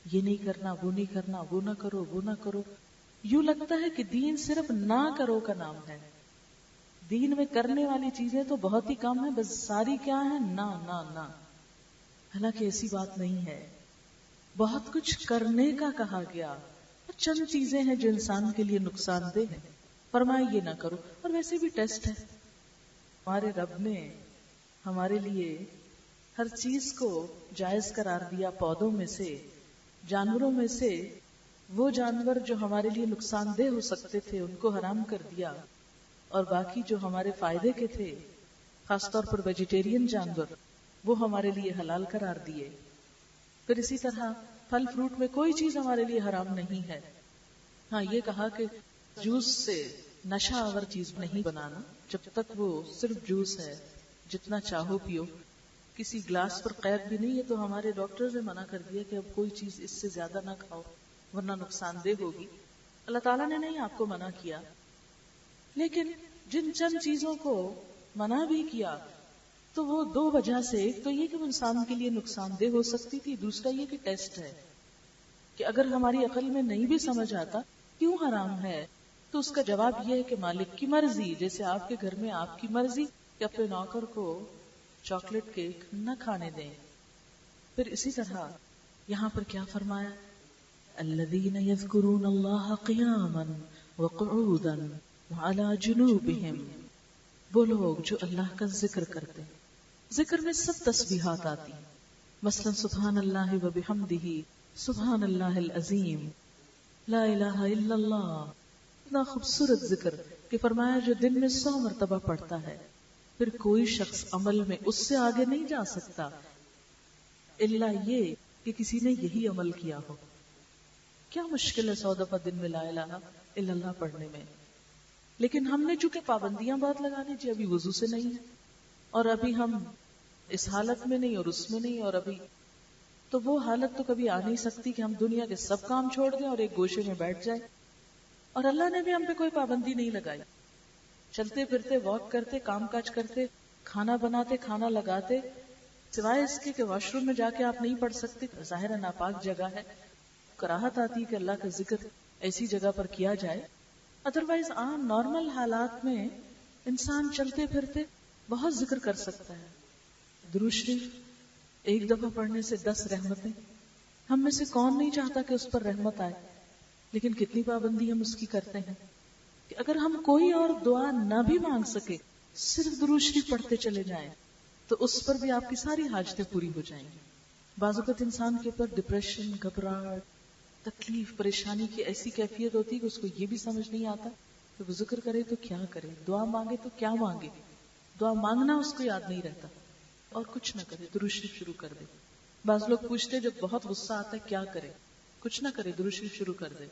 یہ نہیں کرنا، وہ نہیں کرنا، وہ نہ کرو، وہ نہ کرو. یوں لگتا ہے کہ دین صرف نہ کرو کا نام ہے. دین میں کرنے والی چیزیں تو بہت ہی کم ہیں، بس ساری کیا ہیں؟ نہ نہ نہ. حالانکہ ایسی بات نہیں ہے، بہت کچھ کرنے کا کہا گیا. چند چیزیں ہیں جو انسان کے لیے نقصان دہ ہیں، فرمائے یہ نہ کرو. اور ویسے بھی ٹیسٹ ہے، ہمارے رب نے ہمارے لیے ہر چیز کو جائز قرار دیا. پودوں میں سے، جانوروں میں سے وہ جانور جو ہمارے لیے نقصان دہ ہو سکتے تھے ان کو حرام کر دیا، اور باقی جو ہمارے فائدے کے تھے، خاص طور پر ویجیٹیرین جانور، وہ ہمارے لیے حلال قرار دیے. پھر اسی طرح پھل فروٹ میں کوئی چیز ہمارے لیے حرام نہیں ہے. ہاں یہ کہا کہ جوس سے نشہ آور چیز نہیں بنانا، جب تک وہ صرف جوس ہے، جتنا چاہو پیو، کسی گلاس پر قید بھی نہیں. یہ تو ہمارے ڈاکٹرز نے منع کر دیا کہ اب کوئی چیز اس سے زیادہ نہ کھاؤ ورنہ نقصان دہ ہوگی. اللہ تعالیٰ نے نہیں آپ کو منع کیا، لیکن جن چند چیزوں کو منع بھی کیا تو وہ دو وجہ سے، ایک تو یہ کہ وہ انسان کے لیے نقصان دہ ہو سکتی تھی، دوسرا یہ کہ ٹیسٹ ہے کہ اگر ہماری عقل میں نہیں بھی سمجھ آتا کیوں حرام ہے، تو اس کا جواب یہ ہے کہ مالک کی مرضی. جیسے آپ کے گھر میں آپ کی مرضی کہ اپنے نوکر کو چاکلیٹ کیک نہ کھانے دیں. پھر اسی طرح یہاں پر کیا فرمایا؟ الذین یذکرون اللہ قیاما وقعودا وعلی جنوبہم، وہ لوگ جو اللہ کا ذکر کرتے ہیں. ذکر میں سب تسبیحات آتی ہیں، مثلا سبحان اللہ وبحمدہ، سبحان اللہ العظیم، لا الہ الا اللہ. اتنا خوبصورت ذکر کہ فرمایا جو دن میں 100 مرتبہ پڑھتا ہے پھر کوئی شخص عمل میں اس سے آگے نہیں جا سکتا الا یہ کہ کسی نے یہی عمل کیا ہو. کیا مشکل ہے 100 دفعہ دن میں لا الہ الا اللہ پڑھنے میں. لیکن ہم نے چونکہ پابندیاں بہت لگا لی جی، ابھی وضو سے نہیں ہے اور ابھی ہم اس حالت میں نہیں اور اس میں نہیں، اور ابھی تو وہ حالت تو کبھی آ نہیں سکتی کہ ہم دنیا کے سب کام چھوڑ دیں اور ایک گوشے میں بیٹھ جائیں. اور اللہ نے بھی ہم پہ کوئی پابندی نہیں لگائی. چلتے پھرتے، واک کرتے، کام کاج کرتے، کھانا بناتے، کھانا لگاتے، سوائے اس کے کہ واش روم میں جا کے آپ نہیں پڑھ سکتے، ظاہر ناپاک جگہ ہے، کراہت آتی کہ اللہ کا ذکر ایسی جگہ پر کیا جائے. ادروائز عام نارمل حالات میں انسان چلتے پھرتے بہت ذکر کر سکتا ہے. درود شریف ایک دفعہ پڑھنے سے 10 رحمتیں. ہم میں سے کون نہیں چاہتا کہ اس پر رحمت آئے، لیکن کتنی پابندی ہم اس کی کرتے ہیں کہ اگر ہم کوئی اور دعا نہ بھی مانگ سکے، صرف درود شریف پڑھتے چلے جائیں تو اس پر بھی آپ کی ساری حاجتیں پوری ہو جائیں گی. بعض اوقات انسان کے اوپر ڈپریشن، گھبراہٹ، تکلیف، پریشانی کی ایسی کیفیت ہوتی ہے کہ اس کو یہ بھی سمجھ نہیں آتا کہ وہ ذکر کرے تو کیا کرے، دعا مانگے تو کیا مانگے. دعا مانگنا اس کو یاد نہیں رہتا اور کچھ نہ کرے، درود شریف شروع کر دے. بعض لوگ پوچھتے جب بہت غصہ آتا ہے کیا کرے، کچھ نہ کرے، درود شریف شروع کر دے.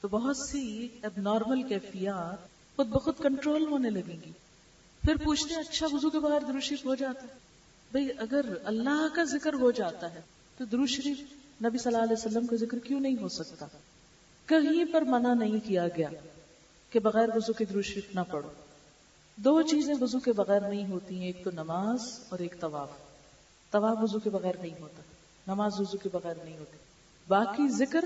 تو بہت سی اب نارمل کیفیات خود بخود کنٹرول ہونے لگیں گی. پھر پوچھتے ہیں اچھا وضو کے بغیر درود شریف ہو جاتا ہے؟ بھئی اگر اللہ کا ذکر ہو جاتا ہے تو درود شریف نبی صلی اللہ علیہ وسلم کا ذکر کیوں نہیں ہو سکتا؟ کہیں پر منع نہیں کیا گیا کہ بغیر وضو کے درود شریف نہ پڑھو. 2 چیزیں وضو کے بغیر نہیں ہوتی ہیں، ایک تو نماز اور ایک طواف. طواف وضو کے بغیر نہیں ہوتا، نماز وضو کے بغیر نہیں ہوتی. باقی ذکر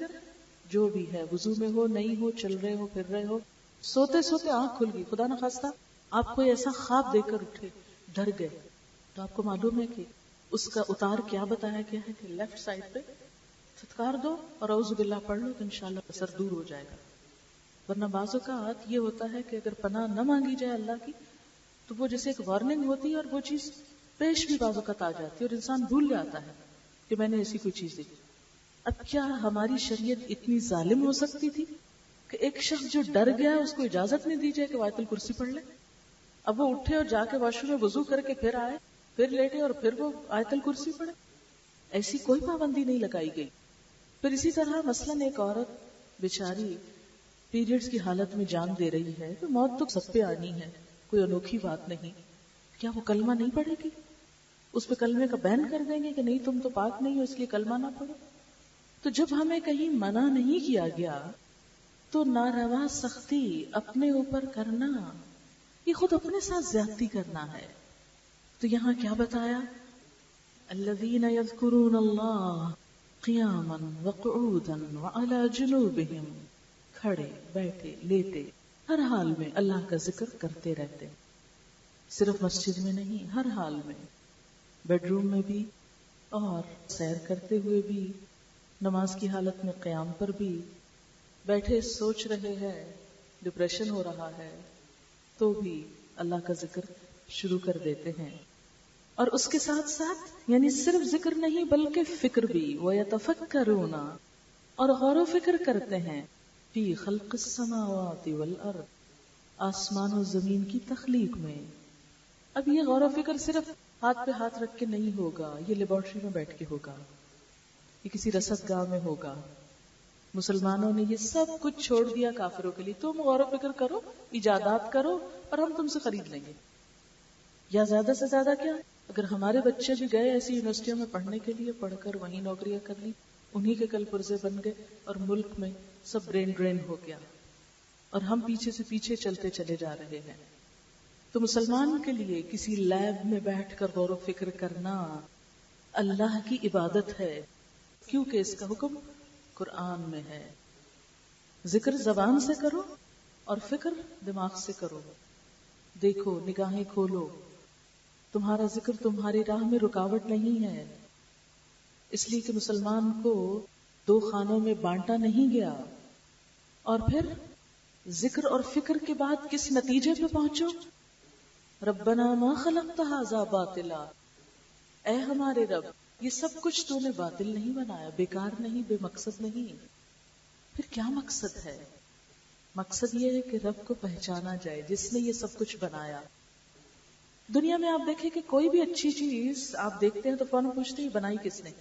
جو بھی ہے وضو میں ہو، نہیں ہو، چل رہے ہو، پھر رہے ہو، سوتے سوتے آنکھ کھل گئی، خدا نہ خواستہ آپ کوئی ایسا خواب دیکھ کر اٹھے، ڈر گئے، تو آپ کو معلوم ہے کہ اس کا اتار کیا بتایا گیا ہے کہ لیفٹ سائڈ پہ ستکار دو اور اعوذ باللہ پڑھ لو تو انشاءاللہ اثر دور ہو جائے گا. ورنہ بعض اوقات یہ ہوتا ہے کہ اگر پناہ نہ مانگی جائے اللہ کی تو وہ جیسے ایک وارننگ ہوتی ہے اور وہ چیز پیش بھی بعض اوقات آ جاتی ہے اور انسان بھول جاتا ہے کہ میں نے ایسی کوئی چیز دیکھی. اب کیا ہماری شریعت اتنی ظالم ہو سکتی تھی کہ ایک شخص جو ڈر گیا اس کو اجازت نہیں دی جائے کہ آیت الکرسی پڑھ لے؟ اب وہ اٹھے اور جا کے واش روم میں وضو کر کے پھر آئے، پھر لیٹے اور پھر وہ آیت الکرسی پڑھے؟ ایسی کوئی پابندی نہیں لگائی گئی. پھر اسی طرح مثلاً ایک عورت بیچاری پیریڈز کی حالت میں جان دے رہی ہے تو موت تو سب پہ آنی ہے، کوئی انوکھی بات نہیں. کیا وہ کلمہ نہیں پڑھے گی؟ اس پہ کلمے کا بین کر دیں گے کہ نہیں تم تو پاک نہیں ہو اس لیے کلمہ نہ پڑھو؟ تو جب ہمیں کہیں منع نہیں کیا گیا تو ناروا سختی اپنے اوپر کرنا یہ خود اپنے ساتھ زیادتی کرنا ہے. تو یہاں کیا بتایا؟ الذین یذکرون اللہ قیاما وقعودا وعلی جنوبہم، کھڑے، بیٹھے، لیٹے، ہر حال میں اللہ کا ذکر کرتے رہتے. صرف مسجد میں نہیں، ہر حال میں، بیڈ روم میں بھی اور سیر کرتے ہوئے بھی، نماز کی حالت میں قیام پر بھی، بیٹھے سوچ رہے ہیں، ڈپریشن ہو رہا ہے تو بھی اللہ کا ذکر شروع کر دیتے ہیں. اور اس کے ساتھ ساتھ یعنی صرف ذکر نہیں بلکہ فکر بھی. وَيَتَفَكَّرُونَ، اور غور و فکر کرتے ہیں، فی خلق السماوات والارض، آسمان و زمین کی تخلیق میں. اب یہ غور و فکر صرف ہاتھ پہ ہاتھ رکھ کے نہیں ہوگا، یہ لیبارٹری میں بیٹھ کے ہوگا، یہ کسی رصد گاہ میں ہوگا. مسلمانوں نے یہ سب کچھ چھوڑ دیا کافروں کے لیے. تم غور و فکر کرو، ایجادات کرو اور ہم تم سے خرید لیں گے. یا زیادہ سے زیادہ کیا، اگر ہمارے بچے بھی گئے ایسی یونیورسٹیوں میں پڑھنے کے لیے، پڑھ کر وہیں نوکریاں کر لی، انہی کے کل پرزے بن گئے اور ملک میں سب برین ڈرین ہو گیا اور ہم پیچھے سے پیچھے چلتے چلے جا رہے ہیں. تو مسلمان کے لیے کسی لیب میں بیٹھ کر غور و فکر کرنا اللہ کی عبادت ہے، کیونکہ اس کا حکم قرآن میں ہے۔ ذکر زبان سے کرو اور فکر دماغ سے کرو۔ دیکھو، نگاہیں کھولو، تمہارا ذکر تمہاری راہ میں رکاوٹ نہیں ہے، اس لیے کہ مسلمان کو دو خانوں میں بانٹا نہیں گیا۔ اور پھر ذکر اور فکر کے بعد کس نتیجے پہ پہنچو؟ ربنا ما خلقت ھذا باطلا، اے ہمارے رب، یہ سب کچھ تو نے باطل نہیں بنایا، بیکار نہیں، بے مقصد نہیں۔ پھر کیا مقصد ہے؟ مقصد یہ ہے کہ رب کو پہچانا جائے جس نے یہ سب کچھ بنایا۔ دنیا میں آپ دیکھیں کہ کوئی بھی اچھی چیز آپ دیکھتے ہیں تو فوراً پوچھتے ہیں بنائی کس نے۔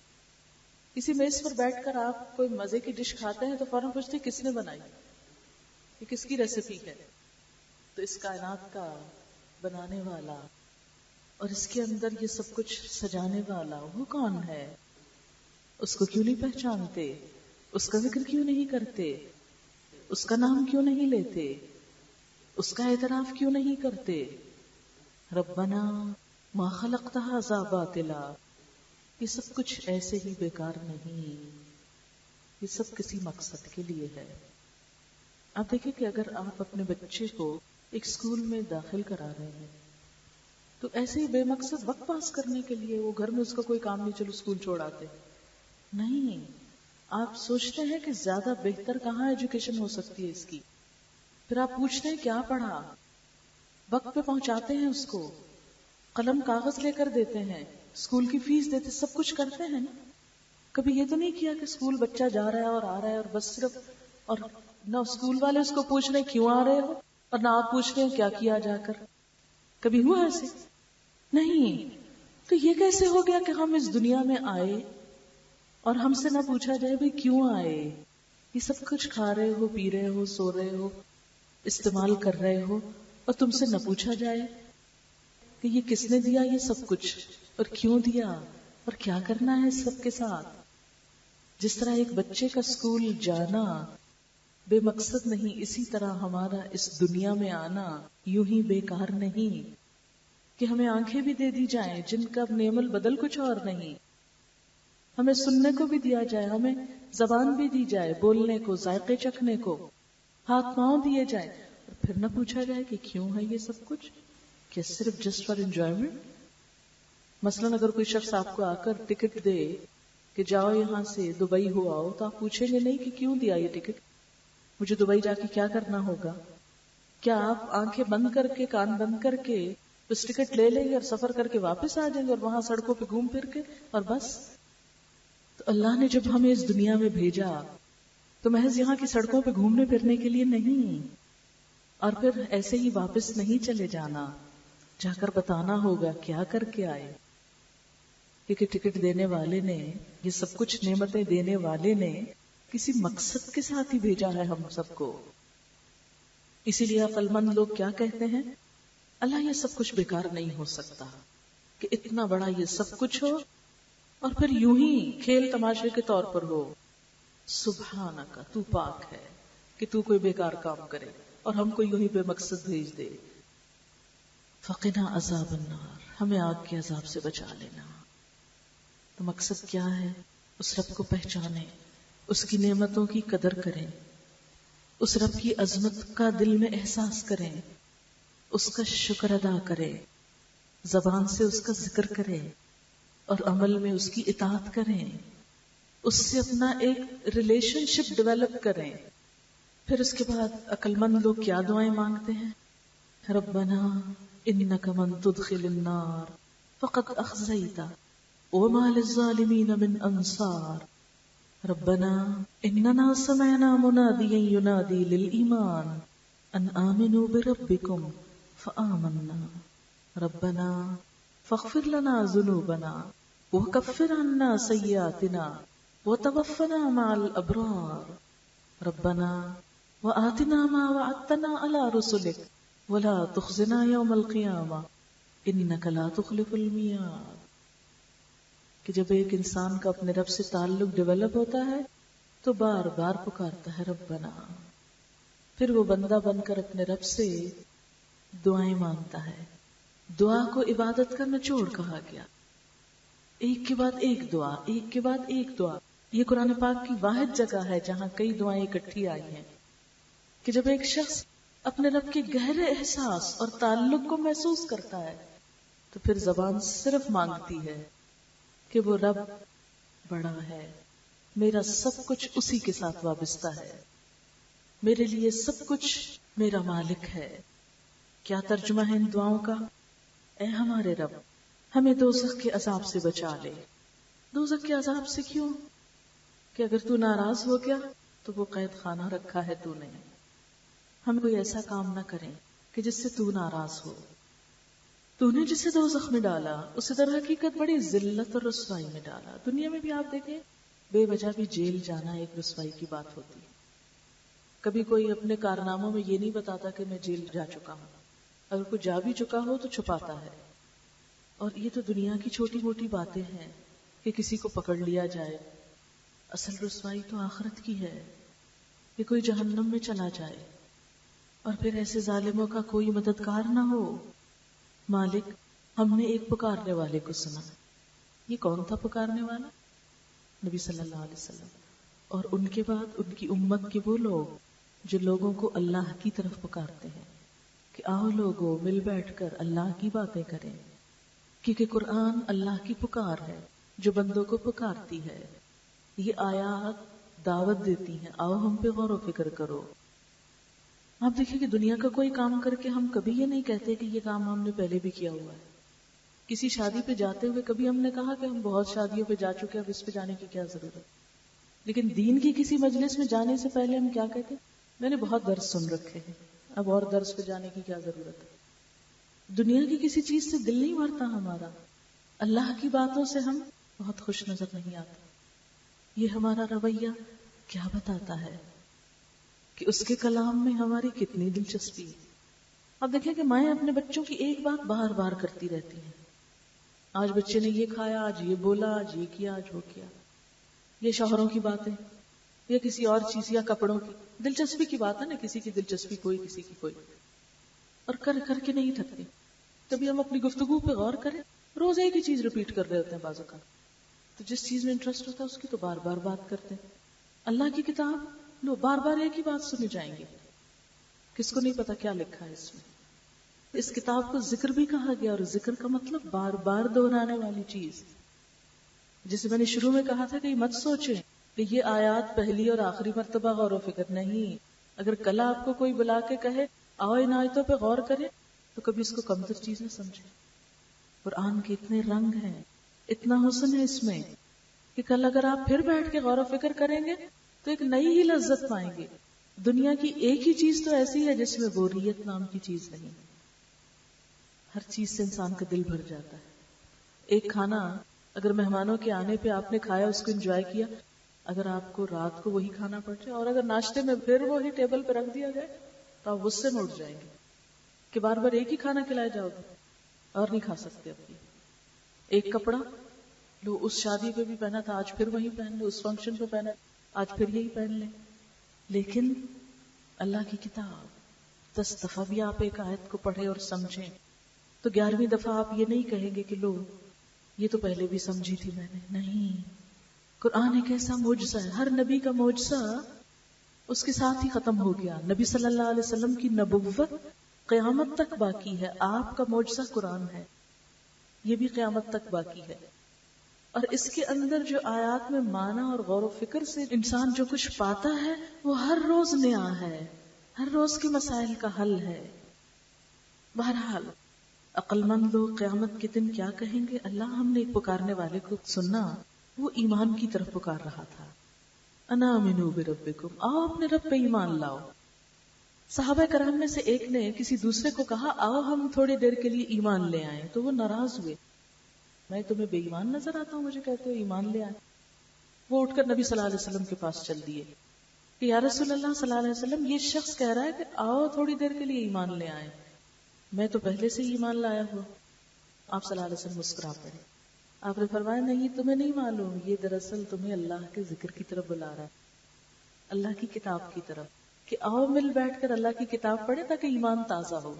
کسی میز پر بیٹھ کر آپ کوئی مزے کی ڈش کھاتے ہیں تو فوراً پوچھتے ہیں کس نے بنائی، یہ کس کی ریسیپی ہے۔ تو اس کائنات کا بنانے والا اور اس کے اندر یہ سب کچھ سجانے والا وہ کون ہے؟ اس کو کیوں نہیں پہچانتے؟ اس کا ذکر کیوں نہیں کرتے؟ اس کا نام کیوں نہیں لیتے؟ اس کا اعتراف کیوں نہیں کرتے؟ ربنا ما خلقت ھذا باطلا، یہ سب کچھ ایسے ہی بیکار نہیں، یہ سب کسی مقصد کے لیے ہے۔ آپ دیکھیں کہ اگر آپ اپنے بچے کو ایک اسکول میں داخل کرا رہے ہیں تو ایسے ہی بے مقصد وقت پاس کرنے کے لیے وہ گھر میں اس کا کوئی کام نہیں، چلو اسکول چھوڑ آتے نہیں، آپ سوچتے ہیں کہ زیادہ بہتر کہاں ایجوکیشن ہو سکتی ہے اس کی، پھر آپ پوچھتے ہیں کیا پڑھا، وقت پہ پہنچاتے ہیں اس کو، قلم کاغذ لے کر دیتے ہیں، اسکول کی فیس دیتے، سب کچھ کرتے ہیں نا۔ کبھی یہ تو نہیں کیا کہ اسکول بچہ جا رہا ہے اور آ رہا ہے اور بس صرف، اور نہ اسکول والے اس کو پوچھ رہے کیوں آ رہے ہو اور نہ آپ پوچھ رہے ہیں کیا کیا جا کر۔ کبھی ہوا ایسے؟ نہیں۔ تو یہ کیسے ہو گیا کہ ہم اس دنیا میں آئے اور ہم سے نہ پوچھا جائے بھی کیوں آئے؟ یہ سب کچھ کھا رہے ہو، پی رہے ہو، سو رہے ہو، استعمال کر رہے ہو، اور تم سے نہ پوچھا جائے کہ یہ کس نے دیا یہ سب کچھ اور کیوں دیا اور کیا کرنا ہے اس سب کے ساتھ۔ جس طرح ایک بچے کا اسکول جانا بے مقصد نہیں، اسی طرح ہمارا اس دنیا میں آنا یوں ہی بیکار نہیں کہ ہمیں آنکھیں بھی دے دی جائیں جن کا نعم البدل کچھ اور نہیں، ہمیں سننے کو بھی دیا جائے، ہمیں زبان بھی دی جائے بولنے کو، ذائقے چکھنے کو، ہاتھ پاؤں دیے جائے، اور پھر نہ پوچھا جائے کہ کیوں ہے یہ سب کچھ، کہ صرف جسٹ فار انجوائمنٹ۔ مثلاً اگر کوئی شخص آپ کو آ کر ٹکٹ دے کہ جاؤ یہاں سے دبئی ہو آؤ، تو آپ پوچھیں گے نہیں کہ کیوں دیا یہ ٹکٹ، مجھے دبئی جا کے کیا کرنا ہوگا؟ کیا آپ آنکھیں بند کر کے، کان بند کر کے اس ٹکٹ لے لیں گے اور سفر کر کے واپس آ جائیں گے اور وہاں سڑکوں پہ گھوم پھر کے اور بس؟ تو اللہ نے جب ہمیں اس دنیا میں بھیجا تو محض یہاں کی سڑکوں پہ گھومنے پھرنے کے لیے نہیں، اور پھر ایسے ہی واپس نہیں چلے جانا، جا کر بتانا ہوگا کیا کر کے آئے، کیونکہ ٹکٹ دینے والے نے، یہ سب کچھ نعمتیں دینے والے نے کسی مقصد کے ساتھ ہی بھیجا ہے ہم سب کو۔ اسی لیے عقل مند لوگ کیا کہتے ہیں؟ اللہ یہ سب کچھ بیکار نہیں ہو سکتا کہ اتنا بڑا یہ سب کچھ ہو اور پھر یوں ہی کھیل تماشے کے طور پر ہو۔ سبحانک، تو پاک ہے کہ تو کوئی بیکار کام کرے اور ہم کو یوں ہی بے مقصد بھیج دے۔ فقنا عذاب النار، ہمیں آگ کے عذاب سے بچا لینا۔ تو مقصد کیا ہے؟ اس رب کو پہچانے، اس کی نعمتوں کی قدر کریں، اس رب کی عظمت کا دل میں احساس کریں، اس کا شکر ادا کریں، زبان سے اس کا ذکر کریں اور عمل میں اس کی اطاعت کریں، اس سے اپنا ایک ریلیشن شپ ڈیولپ کریں۔ پھر اس کے بعد عقل مند لوگ کیا دعائیں مانگتے ہیں؟ ربنا انک من تدخل النار فقد اخزیتہ وما للظالمین من انصار، ربنا اننا سمعنا منادیا ینادی للایمان ان آمنوا بربکم فآمنا، ربنا فاغفر لنا ذنوبنا وکفر عنا سیئاتنا وتوفنا مع الابرار، ربنا وآتنا ما وعدتنا على رسلک ولا تخزنا یوم القیامہ انک لا تخلف المیعاد۔ کہ جب ایک انسان کا اپنے رب سے تعلق ڈیولپ ہوتا ہے تو بار بار پکارتا ہے ربنا، پھر وہ بندہ بن کر اپنے رب سے دعائیں مانگتا ہے. دعا کو عبادت کا نچوڑ کہا گیا. ایک کے بعد ایک دعا، ایک کے بعد ایک دعا. یہ قرآن پاک کی واحد جگہ ہے جہاں کئی دعائیں اکٹھی آئی ہیں کہ جب ایک شخص اپنے رب کے گہرے احساس اور تعلق کو محسوس کرتا ہے تو پھر زبان صرف مانگتی ہے کہ وہ رب بڑا ہے، میرا سب کچھ اسی کے ساتھ وابستہ ہے، میرے لیے سب کچھ میرا مالک ہے. کیا ترجمہ ہے ان دعاؤں کا؟ اے ہمارے رب، ہمیں دوزخ کے عذاب سے بچا لے. دوزخ کے عذاب سے کیوں؟ کہ اگر تو ناراض ہو گیا تو وہ قید خانہ رکھا ہے تو نے. ہم کوئی ایسا کام نہ کریں کہ جس سے تو ناراض ہو. تو نے جسے دوزخ میں ڈالا اسے در حقیقت بڑی ذلت اور رسوائی میں ڈالا. دنیا میں بھی آپ دیکھیں بے وجہ بھی جیل جانا ایک رسوائی کی بات ہوتی ہے. کبھی کوئی اپنے کارناموں میں یہ نہیں بتاتا کہ میں جیل جا چکا ہوں. اگر کوئی جا بھی چکا ہو تو چھپاتا ہے. اور یہ تو دنیا کی چھوٹی موٹی باتیں ہیں کہ کسی کو پکڑ لیا جائے. اصل رسوائی تو آخرت کی ہے کہ کوئی جہنم میں چلا جائے اور پھر ایسے ظالموں کا کوئی مددگار نہ ہو. مالک، ہم نے ایک پکارنے والے کو سنا. یہ کون تھا پکارنے والا؟ نبی صلی اللہ علیہ وسلم. اور ان کے بعد ان کی امت کے وہ لوگ جو لوگوں کو اللہ کی طرف پکارتے ہیں کہ آؤ لوگوں مل بیٹھ کر اللہ کی باتیں کریں. کیونکہ قرآن اللہ کی پکار ہے جو بندوں کو پکارتی ہے. یہ آیات دعوت دیتی ہیں، آؤ ہم پہ غور و فکر کرو. آپ دیکھیں کہ دنیا کا کوئی کام کر کے ہم کبھی یہ نہیں کہتے کہ یہ کام ہم نے پہلے بھی کیا ہوا ہے. کسی شادی پہ جاتے ہوئے کبھی ہم نے کہا کہ ہم بہت شادیوں پہ جا چکے ہیں، اب اس پہ جانے کی کیا ضرورت. لیکن دین کی کسی مجلس میں جانے سے پہلے ہم کیا کہتے ہیں؟ میں نے بہت درس سن رکھے ہیں، اب اور درس پہ جانے کی کیا ضرورت ہے. دنیا کی کسی چیز سے دل نہیں بھرتا ہمارا. اللہ کی باتوں سے ہم بہت خوش نظر نہیں آتے. یہ ہمارا رویہ کیا بتاتا ہے کہ اس کے کلام میں ہماری کتنی دلچسپی ہے. اب دیکھیں کہ مائیں اپنے بچوں کی ایک بات بار بار کرتی رہتی ہیں. آج بچے نے یہ کھایا، آج یہ بولا، آج یہ کیا، آج وہ کیا. یہ شوہروں کی باتیں یا کسی اور چیز یا کپڑوں کی دلچسپی کی بات ہے نا، کسی کی دلچسپی کوئی، کسی کی کوئی، اور کر کر کے نہیں تھکتے. کبھی ہم اپنی گفتگو پہ غور کریں، روز ایک ہی چیز ریپیٹ کر رہے ہوتے ہیں بازو کا. تو جس چیز میں انٹرسٹ ہوتا ہے اس کی تو بار بار بات کرتے ہیں. اللہ کی کتاب لو، بار بار ایک ہی بات سنی جائیں گے. کس کو نہیں پتا کیا لکھا ہے اس میں. اس کتاب کو ذکر بھی کہا گیا، اور ذکر کا مطلب بار بار دہرانے والی چیز. جسے میں نے شروع میں کہا تھا کہ مت سوچیں کہ یہ آیات پہلی اور آخری مرتبہ غور و فکر نہیں. اگر کل آپ کو کوئی بلا کے کہے آؤ ان آیتوں پہ غور کریں تو کبھی اس کو کمتر چیز نہ سمجھیں. قرآن کے اتنے رنگ ہیں، اتنا حسن ہے اس میں کہ کل اگر آپ پھر بیٹھ کے غور و فکر کریں گے تو ایک نئی ہی لذت پائیں گے. دنیا کی ایک ہی چیز تو ایسی ہے جس میں بوریت نام کی چیز نہیں. ہر چیز سے انسان کا دل بھر جاتا ہے. ایک کھانا اگر مہمانوں کے آنے پہ آپ نے کھایا، اس کو انجوائے کیا، اگر آپ کو رات کو وہی کھانا پڑ جائے اور اگر ناشتے میں پھر وہی ٹیبل پہ رکھ دیا جائے تو آپ غصے میں اٹھ جائیں گے کہ بار بار ایک ہی کھانا کھلایا جاؤ گے اور نہیں کھا سکتے. اپنی ایک کپڑا لو، اس شادی پہ بھی پہنا تھا آج پھر وہی پہن لیں، اس فنکشن پہ پہنا آج پھر یہی پہن لیں. لیکن اللہ کی کتاب 10 دفعہ بھی آپ ایک آیت کو پڑھیں اور سمجھیں تو 11ویں دفعہ آپ یہ نہیں کہیں گے کہ لو یہ تو پہلے بھی سمجھی تھی میں نے. نہیں، قرآن ایک ایسا معجزہ ہے. ہر نبی کا معجزہ اس کے ساتھ ہی ختم ہو گیا. نبی صلی اللہ علیہ وسلم کی نبوت قیامت تک باقی ہے. آپ کا معجزہ قرآن ہے، یہ بھی قیامت تک باقی ہے. اور اس کے اندر جو آیات میں معنی اور غور و فکر سے انسان جو کچھ پاتا ہے وہ ہر روز نیا ہے، ہر روز کے مسائل کا حل ہے. بہرحال عقل مند لوگ قیامت کے دن کیا کہیں گے؟ اللہ، ہم نے ایک پکارنے والے کو سننا، وہ ایمان کی طرف پکار رہا تھا. انا آمنوا بربکم، آؤ اپنے رب پہ ایمان لاؤ. صحابہ کرام میں سے ایک نے کسی دوسرے کو کہا آؤ ہم تھوڑی دیر کے لیے ایمان لے آئیں، تو وہ ناراض ہوئے. میں تمہیں بے ایمان نظر آتا ہوں، مجھے کہتے ہو ایمان لے آئے. وہ اٹھ کر نبی صلی اللہ علیہ وسلم کے پاس چل دیے کہ یا رسول اللہ صلی اللہ علیہ وسلم، یہ شخص کہہ رہا ہے کہ آؤ تھوڑی دیر کے لیے ایمان لے آئیں، میں تو پہلے سے ہی ایمان لایا ہوا. آپ صلی اللہ علیہ وسلم مسکرا پڑے. آپ نے فرمایا نہیں، تمہیں نہیں معلوم، یہ دراصل تمہیں اللہ کے ذکر کی طرف بلا رہا ہے، اللہ کی کتاب کی طرف، کہ آؤ مل بیٹھ کر اللہ کی کتاب پڑھے تاکہ ایمان تازہ ہو.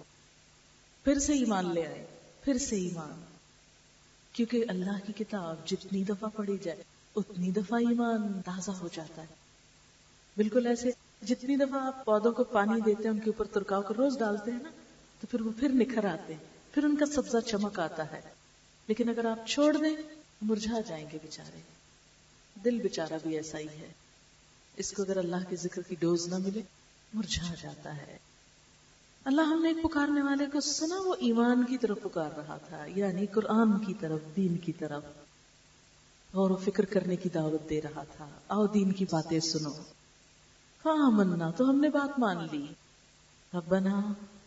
پھر سے ایمان لے آئے، پھر سے ایمان. کیونکہ اللہ کی کتاب جتنی دفعہ پڑھی جائے اتنی دفعہ ایمان تازہ ہو جاتا ہے. بالکل ایسے جتنی دفعہ آپ پودوں کو پانی دیتے ہیں، ان کے اوپر ترکاؤ کو روز ڈالتے ہیں نا، تو پھر وہ پھر نکھر آتے ہیں، پھر ان کا سبزہ چمک آتا ہے. لیکن اگر آپ چھوڑ دیں مرجھا جائیں گے بیچارے. دل بیچارہ بھی ایسا ہی ہے، اس کو اگر اللہ کے ذکر کی ڈوز نہ ملے مرجھا جاتا ہے. اللہ ہم نے ایک پکارنے والے کو سنا، وہ ایمان کی طرف پکار رہا تھا، یعنی قرآن کی طرف، دین کی طرف غور و فکر کرنے کی دعوت دے رہا تھا. آؤ دین کی باتیں سنو. فآمنا، تو ہم نے بات مان لی. ربنا،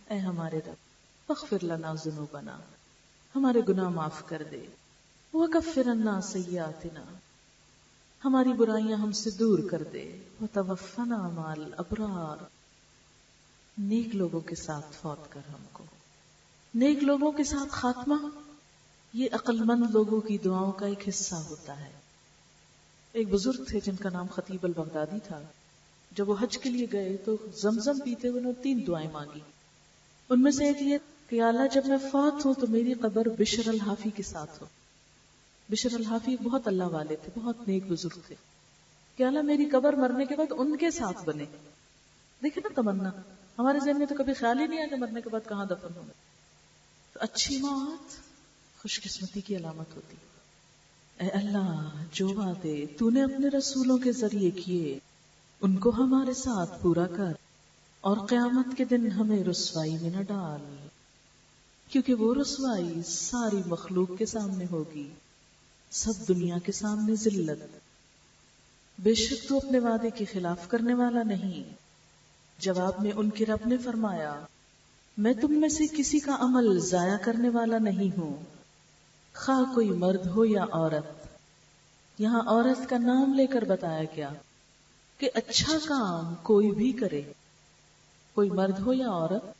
اے ہمارے رب، فاغفر لنا ذنوبنا، ہمارے گناہ معاف کر دے. وکفر عنا سیئاتنا، ہماری برائیاں ہم سے دور کر دے. وتوفنا مع الابرار، نیک لوگوں کے ساتھ فوت کر ہم کو. نیک لوگوں کے ساتھ خاتمہ یہ عقل مند لوگوں کی دعاؤں کا ایک حصہ ہوتا ہے. ایک بزرگ تھے جن کا نام خطیب البغدادی تھا. جب وہ حج کے لیے گئے تو زمزم پیتے ہوئے انہوں نے 3 دعائیں مانگی. ان میں سے ایک یہ کہ اللہ جب میں فوت ہوں تو میری قبر بشر الحافی کے ساتھ ہو. بشر الحافی بہت اللہ والے تھے، بہت نیک بزرگ تھے. کہ اللہ میری قبر مرنے کے بعد ان کے ساتھ بنے. دیکھیں نا تمنا، ہمارے ذہن میں تو کبھی خیال ہی نہیں آیا کہ مرنے کے بعد کہاں دفن ہوگا. تو اچھی موت خوش قسمتی کی علامت ہوتی. اے اللہ، جو وعدے تو نے اپنے رسولوں کے ذریعے کیے ان کو ہمارے ساتھ پورا کر، اور قیامت کے دن ہمیں رسوائی میں نہ ڈال، کیونکہ وہ رسوائی ساری مخلوق کے سامنے ہوگی، سب دنیا کے سامنے ذلت. بے شک تو اپنے وعدے کے خلاف کرنے والا نہیں. جواب میں ان کے رب نے فرمایا، میں تم میں سے کسی کا عمل ضائع کرنے والا نہیں ہوں، خواہ کوئی مرد ہو یا عورت. یہاں عورت کا نام لے کر بتایا گیا کہ اچھا کام کوئی بھی کرے، کوئی مرد ہو یا عورت،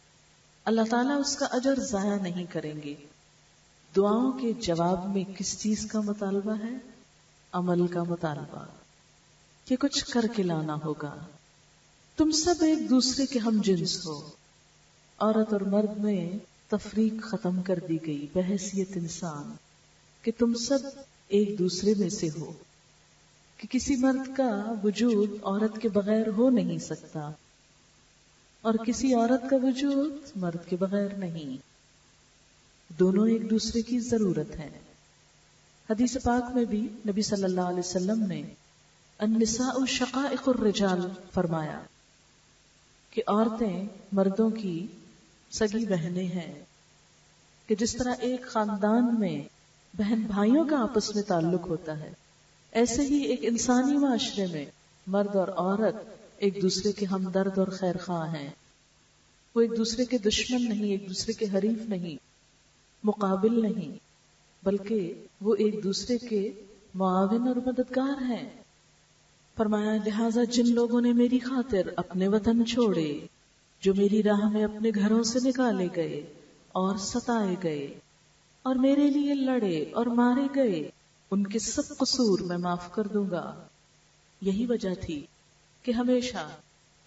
اللہ تعالیٰ اس کا اجر ضائع نہیں کریں گے. دعاؤں کے جواب میں کس چیز کا مطالبہ ہے؟ عمل کا مطالبہ، کہ کچھ کر کے لانا ہوگا. تم سب ایک دوسرے کے ہم جنس ہو. عورت اور مرد میں تفریق ختم کر دی گئی بحیثیت انسان، کہ تم سب ایک دوسرے میں سے ہو، کہ کسی مرد کا وجود عورت کے بغیر ہو نہیں سکتا اور کسی عورت کا وجود مرد کے بغیر نہیں. دونوں ایک دوسرے کی ضرورت ہے. حدیث پاک میں بھی نبی صلی اللہ علیہ وسلم نے النساء شقائق الرجال فرمایا کہ عورتیں مردوں کی سگی بہنیں ہیں. کہ جس طرح ایک خاندان میں بہن بھائیوں کا آپس میں تعلق ہوتا ہے، ایسے ہی ایک انسانی معاشرے میں مرد اور عورت ایک دوسرے کے ہمدرد اور خیر خواہ ہیں. وہ ایک دوسرے کے دشمن نہیں، ایک دوسرے کے حریف نہیں، مقابل نہیں، بلکہ وہ ایک دوسرے کے معاون اور مددگار ہیں. فرمایا، لہٰذا جن لوگوں نے میری خاطر اپنے وطن چھوڑے، جو میری راہ میں اپنے گھروں سے نکالے گئے اور ستائے گئے اور میرے لیے لڑے اور مارے گئے، ان کے سب قصور میں معاف کر دوں گا. یہی وجہ تھی کہ ہمیشہ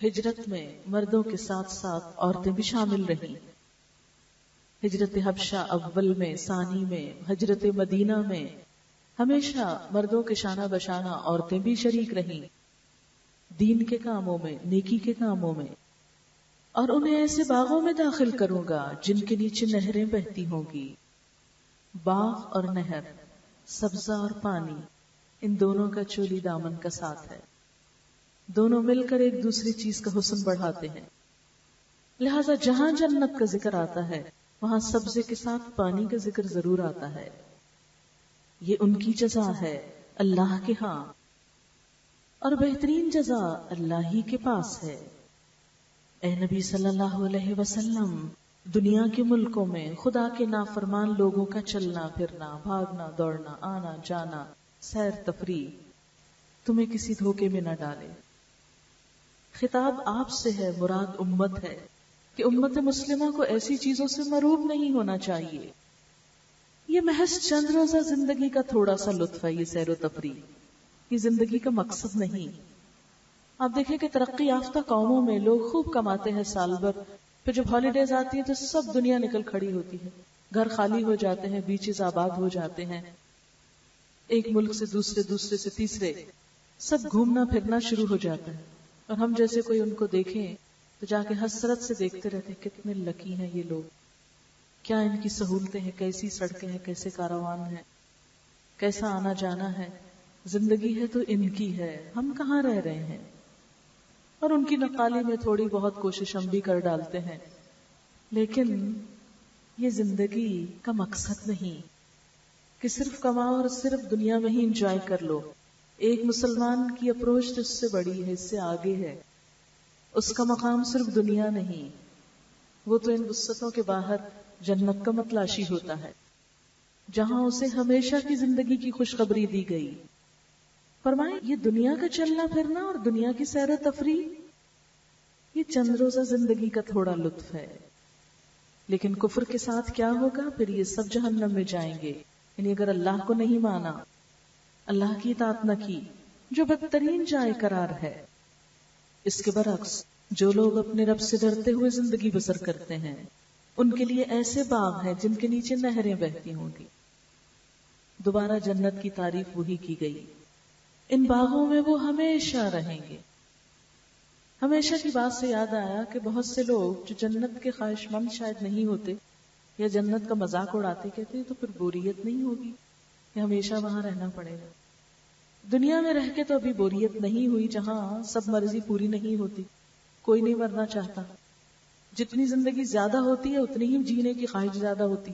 ہجرت میں مردوں کے ساتھ ساتھ عورتیں بھی شامل رہیں. ہجرت حبشہ اول میں، ثانی میں، ہجرت مدینہ میں ہمیشہ مردوں کے شانہ بشانہ عورتیں بھی شریک رہیں، دین کے کاموں میں، نیکی کے کاموں میں. اور انہیں ایسے باغوں میں داخل کروں گا جن کے نیچے نہریں بہتی ہوں گی. باغ اور نہر، سبزہ اور پانی، ان دونوں کا چولی دامن کا ساتھ ہے. دونوں مل کر ایک دوسری چیز کا حسن بڑھاتے ہیں. لہذا جہاں جنت کا ذکر آتا ہے وہاں سبزے کے ساتھ پانی کا ذکر ضرور آتا ہے. یہ ان کی جزا ہے اللہ کے ہاں، اور بہترین جزا اللہ ہی کے پاس ہے. اے نبی صلی اللہ علیہ وسلم، دنیا کے ملکوں میں خدا کے نافرمان لوگوں کا چلنا پھرنا، بھاگنا دوڑنا، آنا جانا، سیر تفریح تمہیں کسی دھوکے میں نہ ڈالے. خطاب آپ سے ہے، مراد امت ہے، کہ امت مسلمہ کو ایسی چیزوں سے مروب نہیں ہونا چاہیے. یہ محض چند روزہ زندگی کا تھوڑا سا لطف ہے، یہ سیر و تفریح، یہ زندگی کا مقصد نہیں. آپ دیکھیں کہ ترقی یافتہ قوموں میں لوگ خوب کماتے ہیں سال بھر، پھر جب ہالیڈیز آتی ہیں تو سب دنیا نکل کھڑی ہوتی ہے، گھر خالی ہو جاتے ہیں، بیچز آباد ہو جاتے ہیں، ایک ملک سے دوسرے، دوسرے سے تیسرے، سب گھومنا پھرنا شروع ہو جاتا ہے. اور ہم جیسے کوئی ان کو دیکھیں تو جا کے حسرت سے دیکھتے رہتے ہیں کتنے لکی ہیں یہ لوگ، کیا ان کی سہولتیں ہیں، کیسی سڑکیں ہیں، کیسے کاروان ہیں، کیسا آنا جانا ہے. زندگی ہے تو ان کی ہے، ہم کہاں رہ رہے ہیں. اور ان کی نقالی میں تھوڑی بہت کوشش ہم بھی کر ڈالتے ہیں، لیکن یہ زندگی کا مقصد نہیں کہ صرف کماؤ اور صرف دنیا میں ہی انجوائے کر لو. ایک مسلمان کی اپروچ تو اس سے بڑی ہے، اس سے آگے ہے. اس کا مقام صرف دنیا نہیں، وہ تو ان وسعتوں کے باہر جنت کا متلاشی ہوتا ہے، جہاں اسے ہمیشہ کی زندگی کی خوشخبری دی گئی. فرمائیں یہ دنیا کا چلنا پھرنا اور دنیا کی سیر و تفریح یہ چند روزہ زندگی کا تھوڑا لطف ہے، لیکن کفر کے ساتھ کیا ہوگا؟ پھر یہ سب جہنم میں جائیں گے. یعنی اگر اللہ کو نہیں مانا، اللہ کی اطاعت نہ کی، جو بدترین جائے قرار ہے. اس کے برعکس جو لوگ اپنے رب سے ڈرتے ہوئے زندگی بسر کرتے ہیں، ان کے لیے ایسے باغ ہیں جن کے نیچے نہریں بہتی ہوں گی. دوبارہ جنت کی تعریف وہی کی گئی. ان باغوں میں وہ ہمیشہ رہیں گے. ہمیشہ کی بات سے یاد آیا کہ بہت سے لوگ جو جنت کے خواہش مند شاید نہیں ہوتے یا جنت کا مذاق اڑاتے، کہتے ہیں تو پھر بوریت نہیں ہوگی کہ ہمیشہ وہاں رہنا پڑے گا. دنیا میں رہ کے تو ابھی بوریت نہیں ہوئی، جہاں سب مرضی پوری نہیں ہوتی، کوئی نہیں مرنا چاہتا. جتنی زندگی زیادہ ہوتی ہے اتنی ہی جینے کی خواہش زیادہ ہوتی،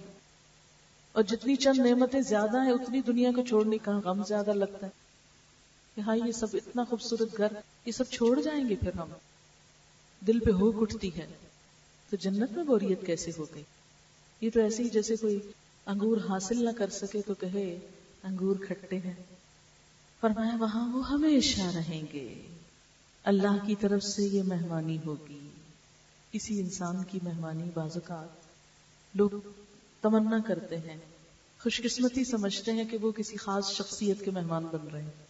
اور جتنی چند نعمتیں زیادہ ہیں اتنی دنیا کو چھوڑنے کا غم زیادہ لگتا ہے کہ ہاں یہ سب اتنا خوبصورت گھر یہ سب چھوڑ جائیں گے. پھر ہم دل پہ ہوک اٹھتی ہے. تو جنت میں بوریت کیسے ہو گئی؟ یہ تو ایسے ہی جیسے کوئی انگور حاصل نہ کر سکے تو کہے انگور کھٹے ہیں. فرمایا وہاں وہ ہمیشہ رہیں گے. اللہ کی طرف سے یہ مہمانی ہوگی. کسی انسان کی مہمانی بعض اوقات لوگ تمنا کرتے ہیں، خوش قسمتی سمجھتے ہیں کہ وہ کسی خاص شخصیت کے مہمان بن رہے ہیں،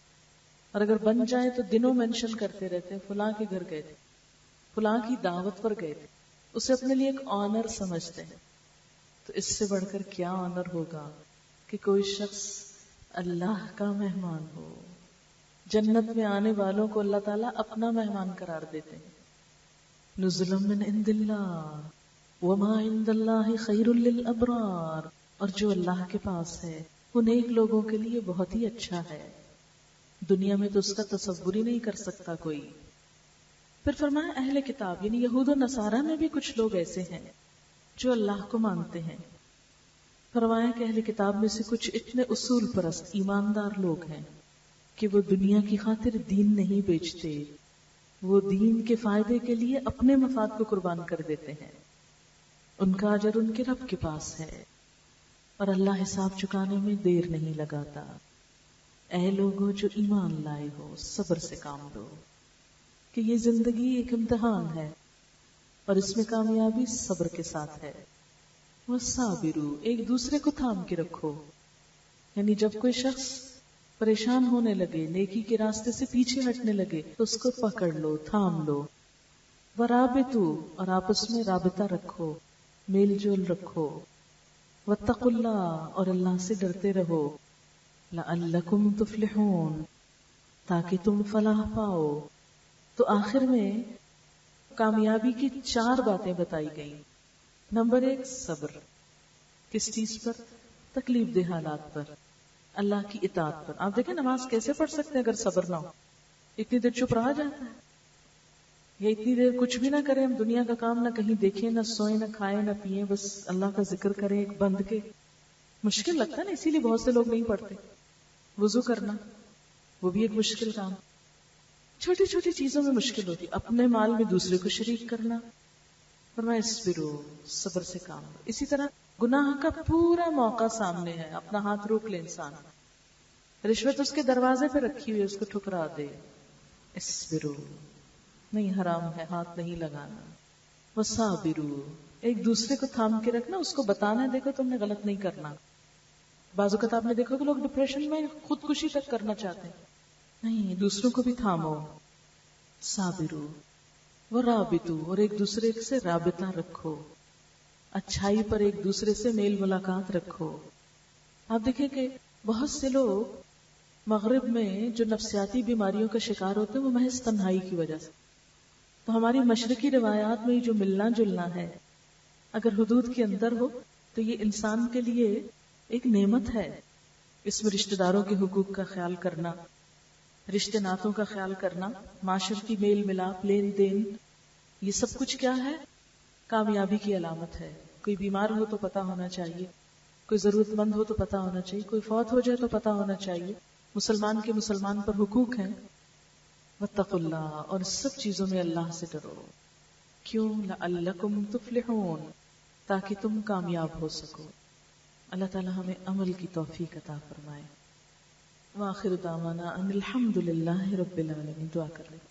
اور اگر بن جائیں تو دنوں مینشن کرتے رہتے ہیں فلاں کے گھر گئے تھے، فلاں کی دعوت پر گئے تھے. اسے اپنے لیے ایک آنر سمجھتے ہیں. تو اس سے بڑھ کر کیا آنر ہوگا کہ کوئی شخص اللہ کا مہمان ہو. جنت میں آنے والوں کو اللہ تعالیٰ اپنا مہمان قرار دیتے ہیں. نزلا من عند اللہ وما عند اللہ خیر للابرار. اور جو اللہ کے پاس ہے وہ نیک لوگوں کے لیے بہت ہی اچھا ہے. دنیا میں تو اس کا تصور ہی نہیں کر سکتا کوئی. پھر فرمایا اہل کتاب یعنی یہود و نصارہ میں بھی کچھ لوگ ایسے ہیں جو اللہ کو مانتے ہیں. فرمایا کہ اہل کتاب میں سے کچھ اتنے اصول پرست ایماندار لوگ ہیں کہ وہ دنیا کی خاطر دین نہیں بیچتے، وہ دین کے فائدے کے لیے اپنے مفاد کو قربان کر دیتے ہیں. ان کا اجر ان کے رب کے پاس ہے اور اللہ حساب چکانے میں دیر نہیں لگاتا. اے لوگوں جو ایمان لائے ہو صبر سے کام لو، کہ یہ زندگی ایک امتحان ہے اور اس میں کامیابی صبر کے ساتھ ہے. وَالصَّابِرُوا ایک دوسرے کو تھام کے رکھو. یعنی جب کوئی شخص پریشان ہونے لگے، نیکی کے راستے سے پیچھے ہٹنے لگے تو اس کو پکڑ لو، تھام لو. وَرَابِطُوا اور آپس میں رابطہ رکھو، میل جول رکھو. وَاتَّقُوا اللَّهَ اور اللہ سے ڈرتے رہو. لَعَلَّكُمْ تُفْلِحُونَ تاکہ تم فلاح پاؤ. تو آخر میں کامیابی کی 4 باتیں بتائی گئیں. نمبر 1 صبر. کس چیز پر؟ تکلیف دہ حالات پر، اللہ کی اطاعت پر. آپ دیکھیں نماز کیسے پڑھ سکتے ہیں اگر صبر نہ ہو؟ اتنی دیر چپ رہا جاتا ہے، یا اتنی دیر کچھ بھی نہ کریں، ہم دنیا کا کام نہ کہیں دیکھیں، نہ سوئیں، نہ کھائیں، نہ پیئیں، بس اللہ کا ذکر کریں ایک بند کے. مشکل لگتا ہے نا، اسی لیے بہت سے لوگ نہیں پڑھتے. وضو کرنا وہ بھی ایک مشکل کام. چھوٹی چھوٹی چیزوں میں مشکل ہوتی. اپنے مال میں دوسرے کو شریک کرنا. فرمایا اصبروا صبر سے کام. اسی طرح گناہ کا پورا موقع سامنے ہے، اپنا ہاتھ روک لے انسان. رشوت اس کے دروازے پہ رکھی ہوئی، اس کو ٹھکرا دے. اصبروا نہیں، حرام ہے، ہاتھ نہیں لگانا. وصابروا ایک دوسرے کو تھام کے رکھنا، اس کو بتانا دیکھو تم نے غلط نہیں کرنا. بعض اوقات آپ نے دیکھو کہ لوگ ڈپریشن میں خودکشی تک کرنا چاہتے ہیں. نہیں، دوسروں کو بھی تھامو. صابروا ورابطو، اور ایک دوسرے سے رابطہ رکھو، اچھائی پر ایک دوسرے سے میل ملاقات رکھو. آپ دیکھیں کہ بہت سے لوگ مغرب میں جو نفسیاتی بیماریوں کا شکار ہوتے ہیں وہ محض تنہائی کی وجہ سے. تو ہماری مشرقی روایات میں جو ملنا جلنا ہے اگر حدود کے اندر ہو تو یہ انسان کے لیے ایک نعمت ہے. اس میں رشتہ داروں کے حقوق کا خیال کرنا، رشتے ناتوں کا خیال کرنا، معاشرتی میل ملاپ، لین دین، یہ سب کچھ کیا ہے؟ کامیابی کی علامت ہے. کوئی بیمار ہو تو پتہ ہونا چاہیے، کوئی ضرورت مند ہو تو پتہ ہونا چاہیے، کوئی فوت ہو جائے تو پتہ ہونا چاہیے. مسلمان کے مسلمان پر حقوق ہیں. واتقوا اللہ، اور سب چیزوں میں اللہ سے ڈرو. کیوں؟ لعلکم تفلحون، تاکہ تم کامیاب ہو سکو. اللہ تعالی ہمیں عمل کی توفیق عطا فرمائے. وآخر دعوانا ان الحمد للہ رب العالمین. دعا کر لیں.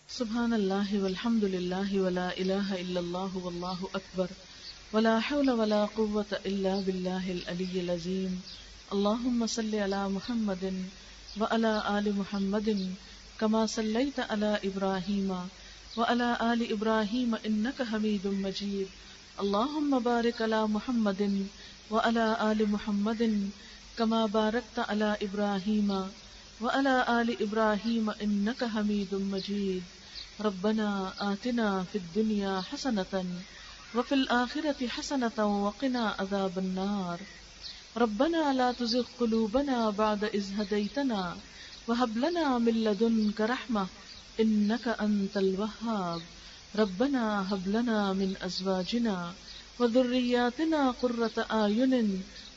سبحان اللہ والحمد للہ ولا الہ الا اللہ واللہ اکبر ولا حول ولا قوة الا باللہ العلی العظیم. اللہم صل علی محمد وعلى آل محمد كما صلیت علی ابراہیم وعلى آل ابراہیم انک حمید مجید. اللہم بارک علی محمد وعلى آل محمد كما بارکت علی ابراہیم وعلى آل ابراہیم انک حمید مجید. ربنا آتنا فی الدنیا حسنۃ وفی الآخرۃ حسنۃ وقنا عذاب النار. ربنا لا تزغ قلوبنا بعد إذ هديتنا وهب لنا من لدنك رحمة إنك أنت الوهاب. ربنا هب لنا من أزواجنا وذرياتنا قرة أعين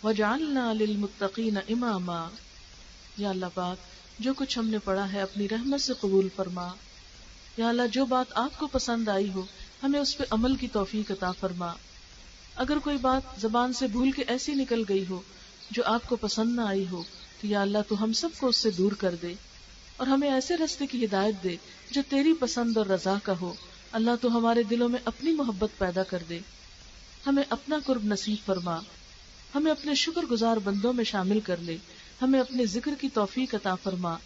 واجعلنا للمتقين إماما. یا اللہ پاک، جو کچھ ہم نے پڑھا ہے اپنی رحمت سے قبول فرما. یا اللہ، جو بات آپ کو پسند آئی ہو ہمیں اس پہ عمل کی توفیق عطا فرما. اگر کوئی بات زبان سے بھول کے ایسی نکل گئی ہو جو آپ کو پسند نہ آئی ہو تو یا اللہ تو ہم سب کو اس سے دور کر دے اور ہمیں ایسے راستے کی ہدایت دے جو تیری پسند اور رضا کا ہو. اللہ تو ہمارے دلوں میں اپنی محبت پیدا کر دے، ہمیں اپنا قرب نصیب فرما، ہمیں اپنے شکر گزار بندوں میں شامل کر لے، ہمیں اپنے ذکر کی توفیق عطا فرما،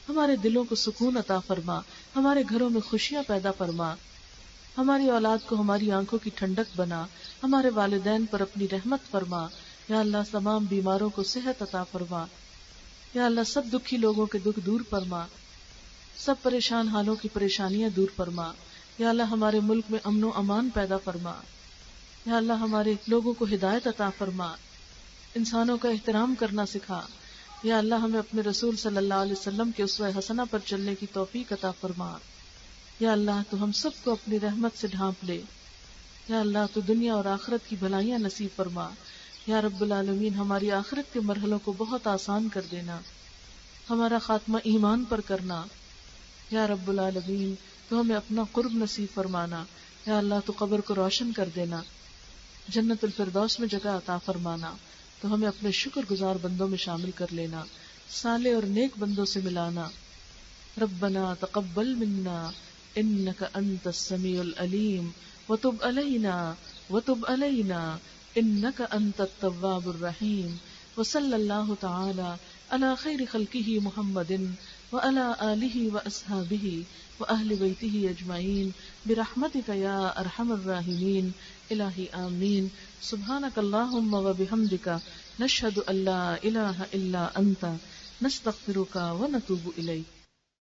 ہمارے دلوں کو سکون عطا فرما، ہمارے گھروں میں خوشیاں پیدا فرما، ہماری اولاد کو ہماری آنکھوں کی ٹھنڈک بنا، ہمارے والدین پر اپنی رحمت فرما. یا اللہ تمام بیماروں کو صحت عطا فرما. یا اللہ سب دکھی لوگوں کے دکھ دور فرما، سب پریشان حالوں کی پریشانیاں دور فرما. یا اللہ ہمارے ملک میں امن و امان پیدا فرما. یا اللہ ہمارے لوگوں کو ہدایت عطا فرما، انسانوں کا احترام کرنا سکھا. یا اللہ ہمیں اپنے رسول صلی اللہ علیہ وسلم کے اسوہ حسنہ پر چلنے کی توفیق عطا فرما. یا اللہ تو ہم سب کو اپنی رحمت سے ڈھانپ لے. یا اللہ تو دنیا اور آخرت کی بھلائیاں نصیب فرما. یا رب العالمین ہماری آخرت کے مرحلوں کو بہت آسان کر دینا، ہمارا خاتمہ ایمان پر کرنا. یا رب العالمین تو ہمیں اپنا قرب نصیب فرمانا. یا اللہ تو قبر کو روشن کر دینا، جنت الفردوس میں جگہ عطا فرمانا. تو ہمیں اپنے شکر گزار بندوں میں شامل کر لینا، صالح اور نیک بندوں سے ملانا. ربنا تقبل منا انک انت السمیع العلیم وتب علینا انک انت التواب الرحیم. وصلی اللہ تعالی علی خیر خلقہ محمد وعلی آلہ واصحابہ واہل بیتہ اجمعین برحمتک یا ارحم الراحمین. الہی آمین. سبحانک اللہم وبحمدک نشہد ان لا الہ الا انت نستغفرک ونتوب الیک.